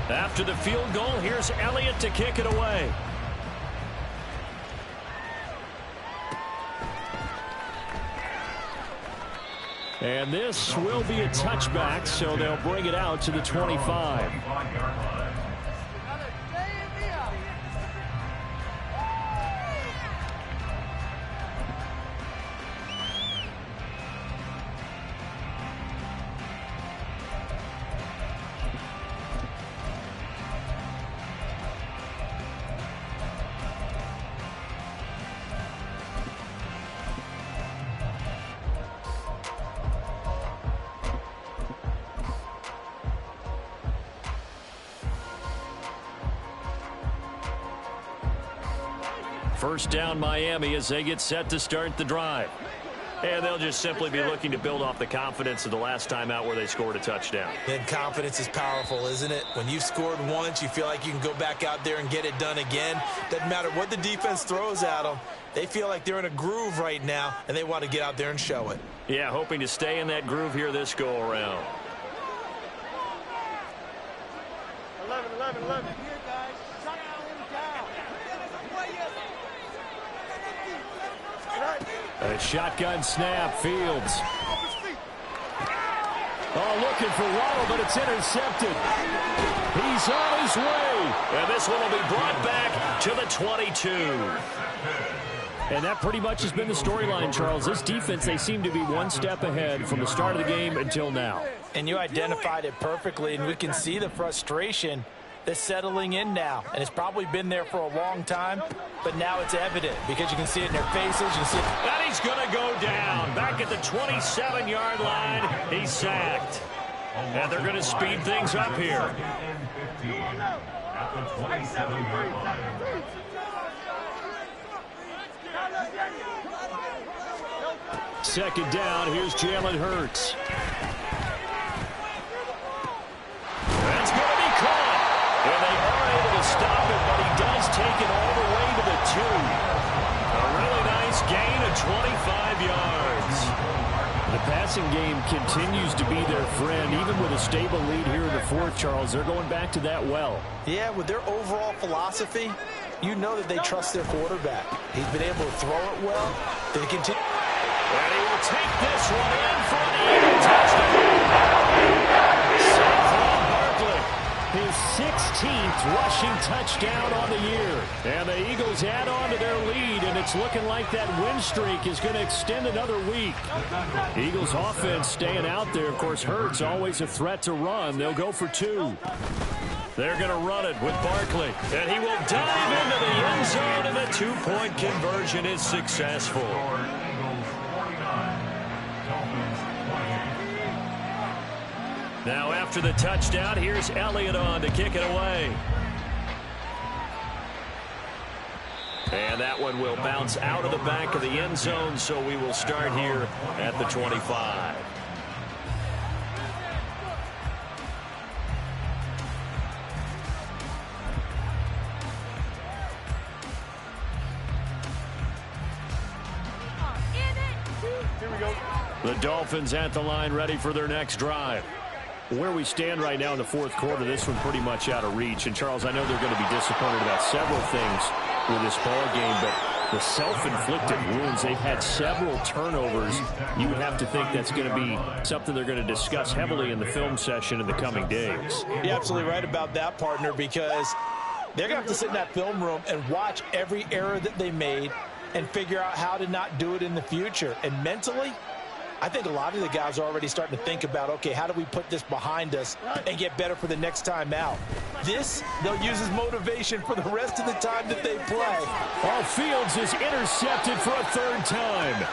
After the field goal, here's Elliott to kick it away. And this will be a touchback, so they'll bring it out to the 25. First down Miami as they get set to start the drive. And they'll just simply be looking to build off the confidence of the last time out where they scored a touchdown. And confidence is powerful, isn't it? When you've scored once, you feel like you can go back out there and get it done again. Doesn't matter what the defense throws at them. They feel like they're in a groove right now, and they want to get out there and show it. Yeah, hoping to stay in that groove here this go-around. 11. A shotgun snap, Fields. Oh, looking for Waddle, but it's intercepted. He's on his way. And this one will be brought back to the 22. And that pretty much has been the storyline, Charles. This defense, they seem to be one step ahead from the start of the game until now. And you identified it perfectly, and we can see the frustration that's settling in now, and it's probably been there for a long time, but now it's evident because you can see it in their faces. You can see it. And he's going to go down. Back at the 27-yard line, he's sacked. And they're going to speed things up here. At the 27-yard line. Second down, here's Jalen Hurts. That's going to be caught. And they are able to stop it, but he does take it all the way to the 2. A really nice gain of 25 yards. The passing game continues to be their friend. Even with a stable lead here in the fourth, Charles, they're going back to that well. Yeah, with their overall philosophy, you know that they trust their quarterback. He's been able to throw it well. They continue. And he will take this one in for an Eagle touchdown. Saquon Barkley, his 16th rushing touchdown on the year. And the Eagles add on to their lead, and it's looking like that win streak is going to extend another week. Eagles offense staying out there. Of course, Hurts always a threat to run. They'll go for 2. They're going to run it with Barkley. And he will dive into the end zone, and the 2-point conversion is successful. Now after the touchdown, here's Elliott on to kick it away. And that one will bounce out of the back of the end zone, so we will start here at the 25. Here we go. The Dolphins at the line, ready for their next drive. Where we stand right now in the fourth quarter, this one pretty much out of reach. And, Charles, I know they're going to be disappointed about several things with this ball game, but the self-inflicted wounds, they've had several turnovers. You would have to think that's going to be something they're going to discuss heavily in the film session in the coming days. You're absolutely right about that, partner, because they're going to have to sit in that film room and watch every error that they made and figure out how to not do it in the future. And mentally, I think a lot of the guys are already starting to think about, okay, how do we put this behind us and get better for the next time out? This, they'll use as motivation for the rest of the time that they play. Well, Fields is intercepted for a third time.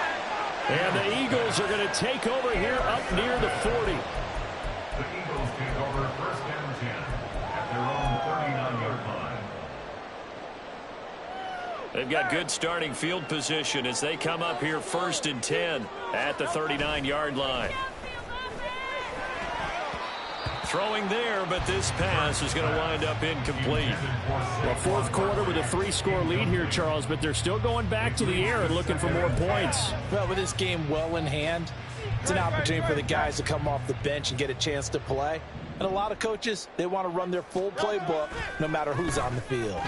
And the Eagles are going to take over here up near the 40. The Eagles take over first and 10 at their own 39-yard line. They've got good starting field position as they come up here first and 10 at the 39-yard line. Throwing there, but this pass is going to wind up incomplete. Well, fourth quarter with a 3-score lead here, Charles, but they're still going back to the air and looking for more points. Well, with this game well in hand, it's an opportunity for the guys to come off the bench and get a chance to play. And a lot of coaches, they want to run their full playbook no matter who's on the field.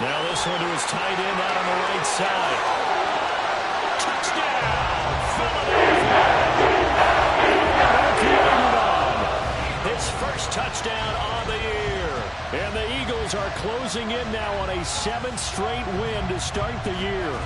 Now this one to his tight end out on the right side. Touchdown! Philadelphia! His first touchdown on the year. And the Eagles are closing in now on a 7th straight win to start the year.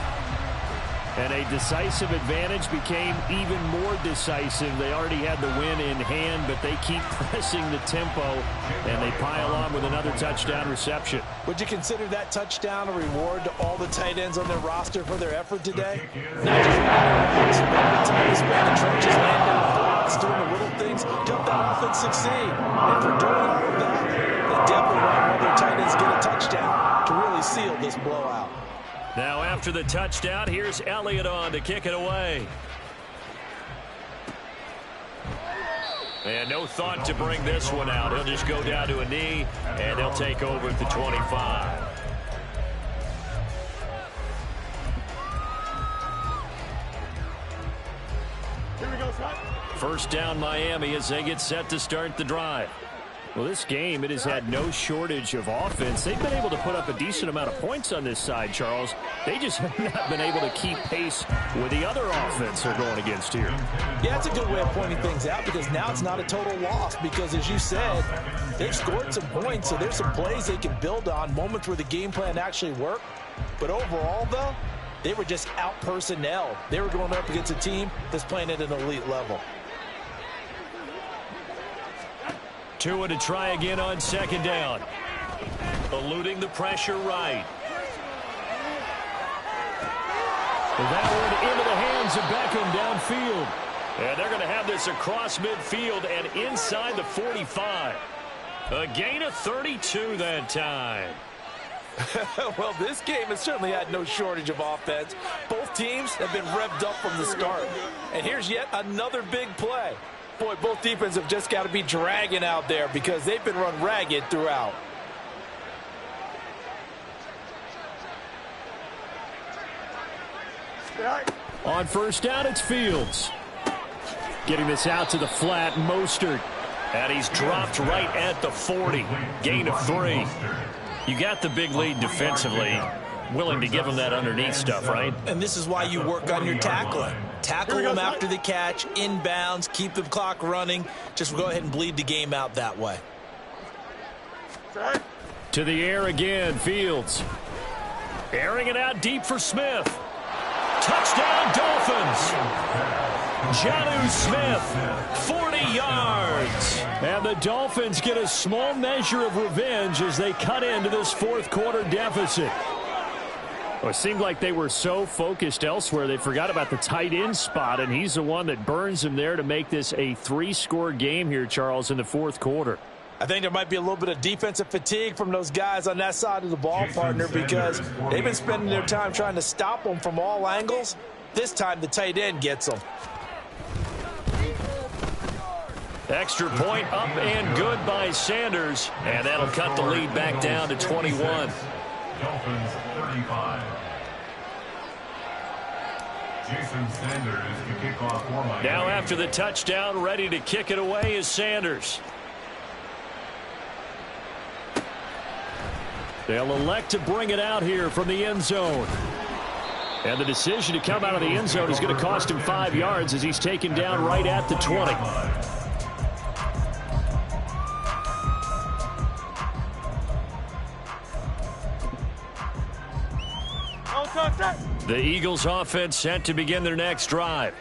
And a decisive advantage became even more decisive. They already had the win in hand, but they keep pressing the tempo, and they pile on with another touchdown reception. Would you consider that touchdown a reward to all the tight ends on their roster for their effort today? Not just spending time spending the trenches, laying down blocks, doing the little things to help that offense succeed. And for doing all of that, they definitely want one of their tight ends get a touchdown to really seal this blowout. Now after the touchdown, here's Elliott on to kick it away. And no thought to bring this one out. He'll just go down to a knee, and they'll take over at the 25. Here we go, Scott. First down Miami as they get set to start the drive. Well, this game, it has had no shortage of offense. They've been able to put up a decent amount of points on this side, Charles. They just have not been able to keep pace with the other offense they're going against here. Yeah, that's a good way of pointing things out because now it's not a total loss because, as you said, they've scored some points, so there's some plays they can build on, moments where the game plan actually worked. But overall, though, they were just out-personnel. They were going up against a team that's playing at an elite level. Tua to try again on second down. Eluding the pressure right. That one into the hands of Beckham downfield. And they're going to have this across midfield and inside the 45. A gain of 32 that time. Well, this game has certainly had no shortage of offense. Both teams have been revved up from the start. And here's yet another big play. Boy, both defenses have just got to be dragging out there because they've been run ragged throughout. On first down, it's Fields. Getting this out to the flat, Mostert. And he's dropped right at the 40. Gain of 3. You got the big lead defensively. Willing to give him that underneath stuff, right? And this is why you work on your tackling. Tackle them after the catch, inbounds, keep the clock running. Just go ahead and bleed the game out that way. To the air again, Fields. Airing it out deep for Smith. Touchdown, Dolphins. Jonnu Smith, 40 yards. And the Dolphins get a small measure of revenge as they cut into this fourth quarter deficit. Well, it seemed like they were so focused elsewhere they forgot about the tight end spot, and he's the one that burns them there to make this a 3-score game here, Charles, in the fourth quarter. I think there might be a little bit of defensive fatigue from those guys on that side of the ball, partner, because they've been spending their time trying to stop them from all angles. This time the tight end gets them. Extra point up and good by Sanders. And that'll cut the lead back down to 21. Dolphins 35. Jason Sanders to kick off for Miami. Now after the touchdown, ready to kick it away is Sanders. They'll elect to bring it out here from the end zone. And the decision to come out of the end zone is going to cost him 5 yards as he's taken down right at the 20. The Eagles offense set to begin their next drive.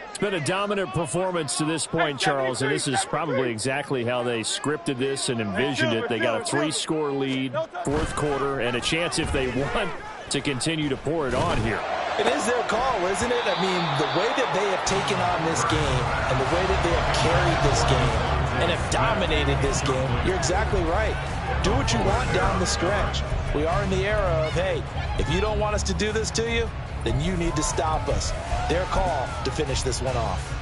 It's been a dominant performance to this point, Charles, and this is probably exactly how they scripted this and envisioned it. They got a 3-score lead, fourth quarter, and a chance if they want to continue to pour it on here. It is their call, isn't it? I mean, the way that they have taken on this game and the way that they have carried this game and have dominated this game, you're exactly right. Do what you want down the stretch. We are in the era of, hey, if you don't want us to do this to you, then you need to stop us. Their call to finish this one off.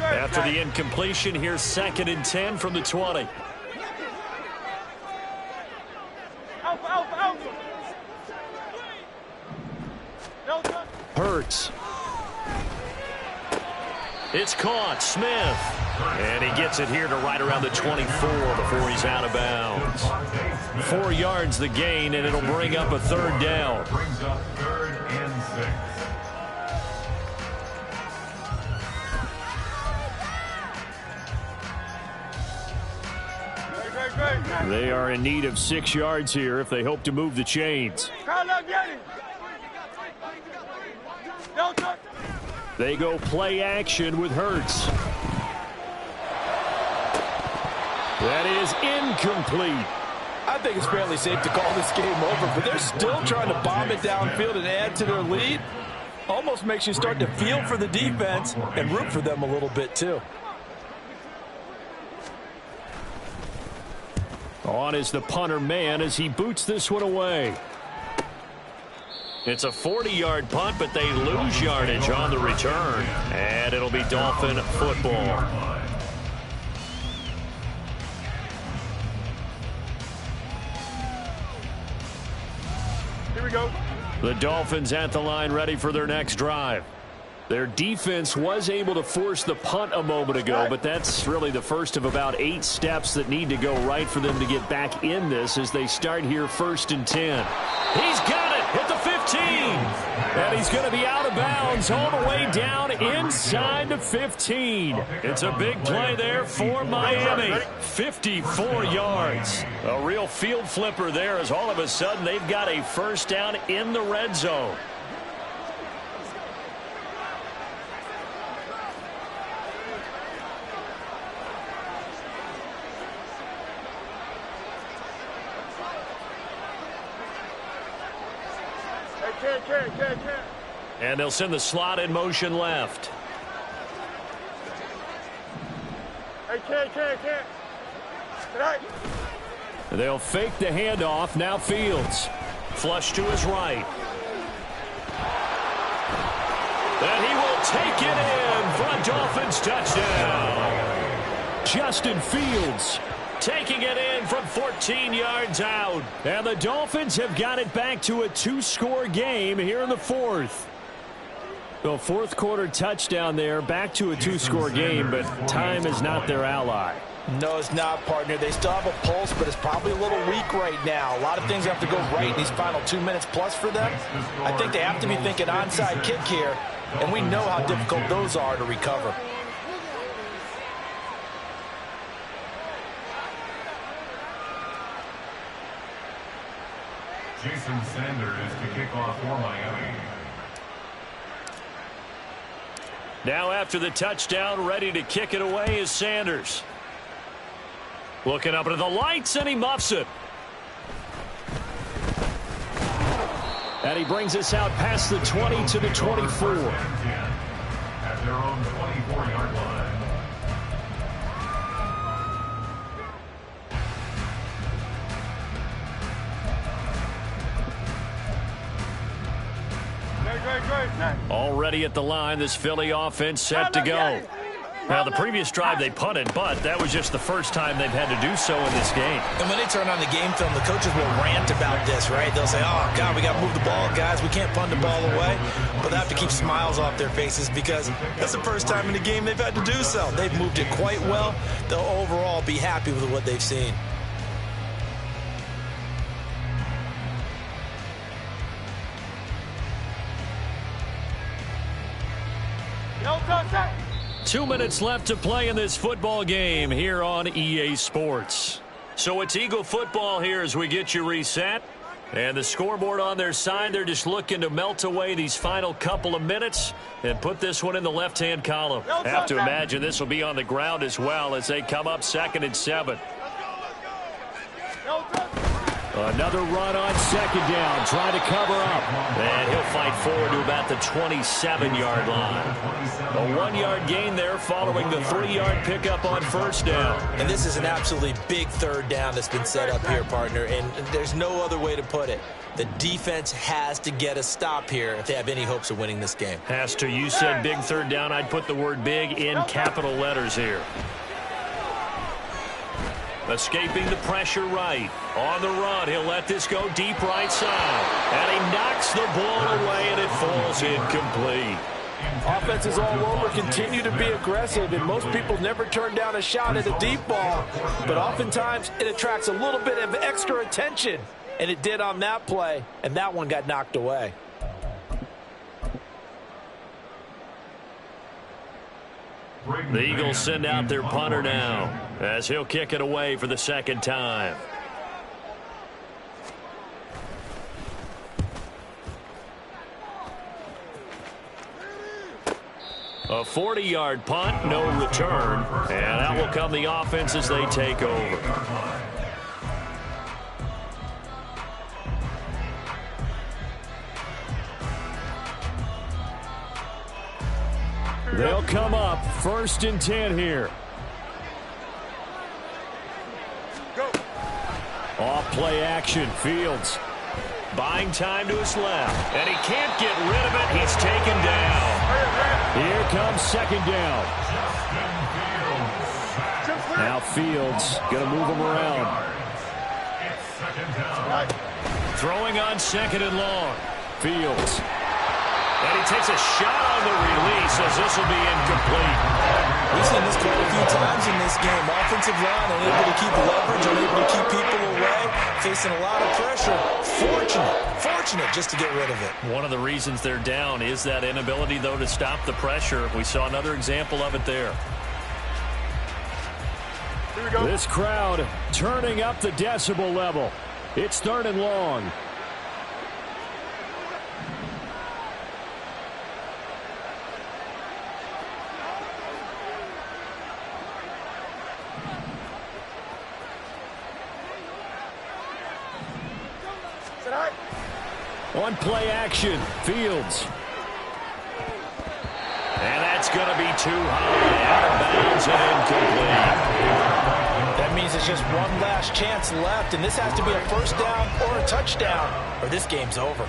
After the incompletion, here's 2nd and 10 from the 20. Hurts. It's caught. Smith. And he gets it here to right around the 24 before he's out of bounds. 4 yards the gain, and it'll bring up a 3rd down. Brings up 3rd and 6. They are in need of 6 yards here if they hope to move the chains. They go play action with Hurts. That is incomplete. I think it's fairly safe to call this game over, but they're still trying to bomb it downfield and add to their lead. Almost makes you start to feel for the defense and root for them a little bit too. On is the punter man as he boots this one away. It's a 40-yard punt, but they lose yardage on the return. And it'll be Dolphin football. Here we go. The Dolphins at the line ready for their next drive. Their defense was able to force the punt a moment ago, but that's really the first of about 8 steps that need to go right for them to get back in this as they start here 1st and 10. He's got it at the 15. And he's going to be out of bounds all the way down inside the 15. It's a big play there for Miami. 54 yards. A real field flipper there as all of a sudden they've got a first down in the red zone. And they'll send the slot in motion left. They'll fake the handoff. Now Fields. Flush to his right. And he will take it in for a Dolphins touchdown. Justin Fields taking it in from 14 yards out. And the Dolphins have got it back to a 2-score game here in the fourth. The fourth quarter touchdown there, back to a 2-score game, but time is not their ally. No, it's not, partner. They still have a pulse, but it's probably a little weak right now. A lot of things have to go right in these final 2 minutes plus for them. I think they have to be thinking onside kick here, and we know how difficult those are to recover. Jason Sanders to kick off for Miami. Now after the touchdown, ready to kick it away is Sanders. Looking up into the lights, and he muffs it. And he brings us out past the 20 to the 24. At their own 24-yard line. Already at the line, this Philly offense set to go. Now, the previous drive they punted, but that was just the first time they've had to do so in this game. And when they turn on the game film, the coaches will rant about this, right? They'll say, oh, God, we got to move the ball, guys. We can't punt the ball away. But they have to keep smiles off their faces because that's the first time in the game they've had to do so. They've moved it quite well. They'll overall be happy with what they've seen. No, 2 minutes left to play in this football game here on EA Sports. So it's Eagle football here as we get you reset. And the scoreboard on their side, they're just looking to melt away these final couple of minutes and put this one in the left-hand column. Have to imagine this will be on the ground as well as they come up 2nd and 7. Another run on 2nd down, trying to cover up. And he'll fight forward to about the 27-yard line. A 1-yard gain there following the 3-yard pickup on 1st down. And this is an absolutely big 3rd down that's been set up here, partner. And there's no other way to put it. The defense has to get a stop here if they have any hopes of winning this game. Has to. You said big 3rd down. I'd put the word big in capital letters here. Escaping the pressure right. On the run, he'll let this go deep right side. And he knocks the ball away, and it falls incomplete. Offenses all over continue to be aggressive, and most people never turn down a shot at a deep ball. But oftentimes, it attracts a little bit of extra attention. And it did on that play, and that one got knocked away. The Eagles send out their punter now as he'll kick it away for the 2nd time. A 40-yard punt, no return, and out will come the offense as they take over. They'll come up 1st and 10 here. Go. Off play action, Fields. Buying time to his left, and he can't get rid of it. He's taken down. Here comes 2nd down. Now Fields going to move him around. Throwing on 2nd and long. Fields. And he takes a shot on the release as this will be incomplete. We've seen this quite a few times in this game. Offensive line unable to keep leverage, unable to keep people away, facing a lot of pressure. Fortunate just to get rid of it. One of the reasons they're down is that inability, though, to stop the pressure. We saw another example of it there. Here we go. This crowd turning up the decibel level. It's 3rd and long. On play action, Fields. And that's going to be too high, out of bounds and incomplete. That means there's just one last chance left, and this has to be a first down or a touchdown, or this game's over.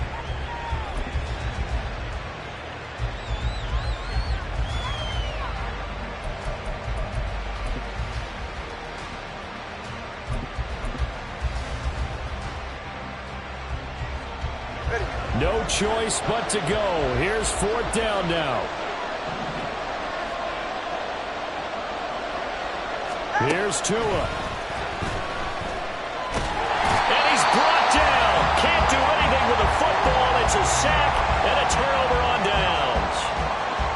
No choice but to go. Here's 4th down now. Here's Tua. And he's brought down. Can't do anything with the football. It's a sack and a turnover on downs.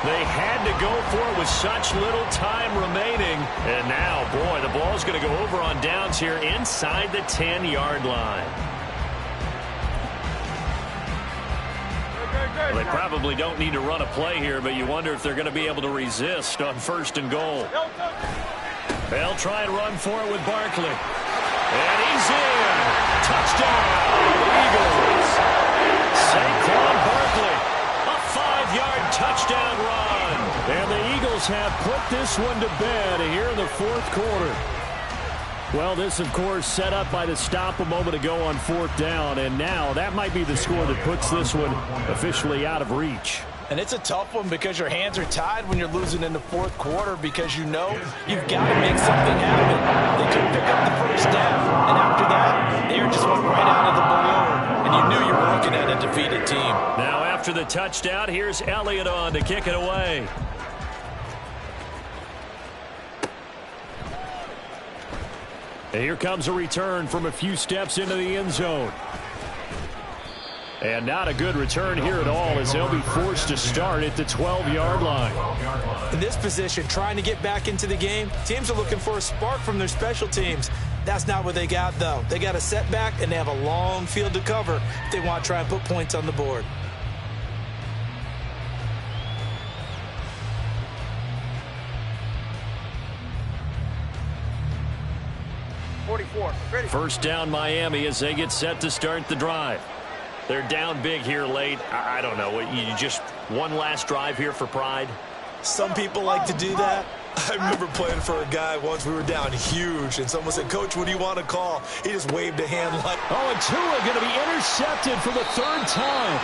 They had to go for it with such little time remaining. And now, boy, the ball's going to go over on downs here inside the 10-yard line. Well, they probably don't need to run a play here, but you wonder if they're going to be able to resist on 1st and goal. They'll try and run for it with Barkley. And he's in. Touchdown, Eagles. Saquon Barkley, a 5-yard touchdown run. And the Eagles have put this one to bed here in the 4th quarter. Well, this, of course, set up by the stop a moment ago on 4th down, and now that might be the score that puts this one officially out of reach. And it's a tough one because your hands are tied when you're losing in the 4th quarter because you know you've got to make something happen. They couldn't pick up the first down, and after that, they just went right out of the balloon, and you knew you were looking at a defeated team. Now after the touchdown, here's Elliott on to kick it away. And here comes a return from a few steps into the end zone. And not a good return here at all as they'll be forced to start at the 12-yard line. In this position, trying to get back into the game, teams are looking for a spark from their special teams. That's not what they got, though. They got a setback, and they have a long field to cover if they want to try and put points on the board. First down Miami as they get set to start the drive. They're down big here late. I don't know. You just one last drive here for pride? Some people like to do that. I remember playing for a guy once. We were down huge, and someone said, "Coach, what do you want to call?" He just waved a hand like... Oh, and Tua going to be intercepted for the 3rd time.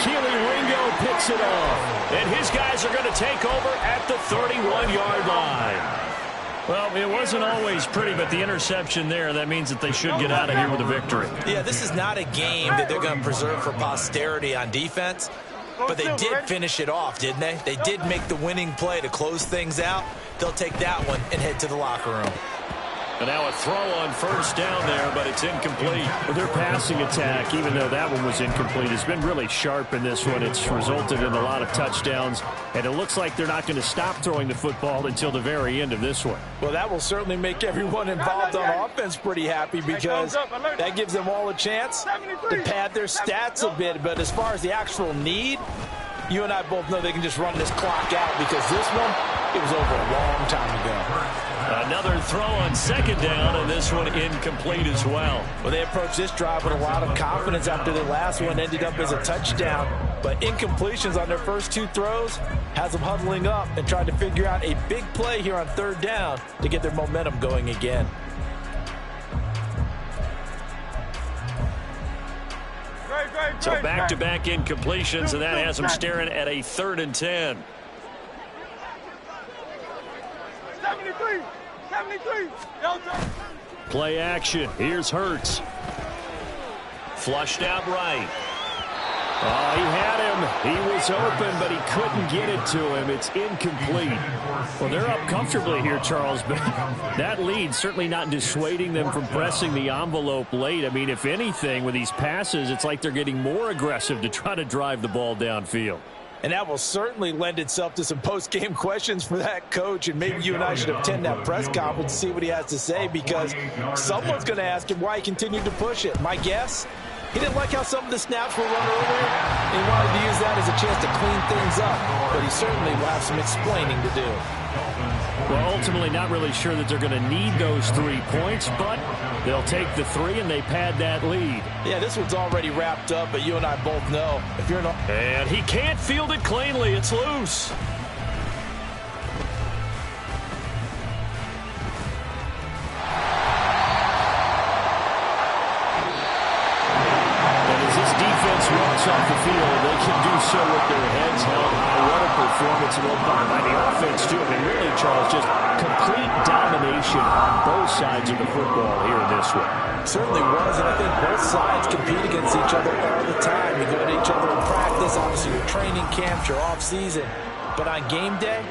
Keely Ringo picks it off. And his guys are going to take over at the 31-yard line. Well, it wasn't always pretty, but the interception there, that means that they should get out of here with a victory. Yeah, this is not a game that they're going to preserve for posterity on defense, but they did finish it off, didn't they? They did make the winning play to close things out. They'll take that one and head to the locker room. And now a throw on first down there, but it's incomplete. Well, their passing attack, even though that one was incomplete, has been really sharp in this one. It's resulted in a lot of touchdowns, and it looks like they're not going to stop throwing the football until the very end of this one. Well, that will certainly make everyone involved on offense pretty happy because that gives them all a chance to pad their stats a bit. But as far as the actual need, you and I both know they can just run this clock out because this one, it was over a long time ago. Another throw on second down, and this one incomplete as well. Well, they approached this drive with a lot of confidence after the last one ended up as a touchdown. But incompletions on their first 2 throws has them huddling up and trying to figure out a big play here on 3rd down to get their momentum going again. So back-to-back incompletions, and that has them staring at a 3rd and 10. 73. Play action. Here's Hurts. Flushed out right. Oh, he had him. He was open, but he couldn't get it to him. It's incomplete. Well, they're up comfortably here, Charles, but that lead certainly not dissuading them from pressing the envelope late. I mean, if anything, with these passes, it's like they're getting more aggressive to try to drive the ball downfield. And that will certainly lend itself to some post-game questions for that coach, and maybe you and I should attend that press conference to see what he has to say, because someone's going to ask him why he continued to push it. My guess? He didn't like how some of the snaps were run earlier. He wanted to use that as a chance to clean things up, but he certainly will have some explaining to do. Well, ultimately not really sure that they're going to need those 3 points, but they'll take the 3 and they pad that lead. Yeah, this one's already wrapped up, but you and I both know if you're not. And he can't field it cleanly. It's loose. Walks off the field, they can do so with their heads held high. What a performance by the offense, too. I mean, really, Charles, just complete domination on both sides of the football here in this one. Certainly was, and I think both sides compete against each other all the time. You go to each other in practice, obviously your training camps, your off-season. But on game day,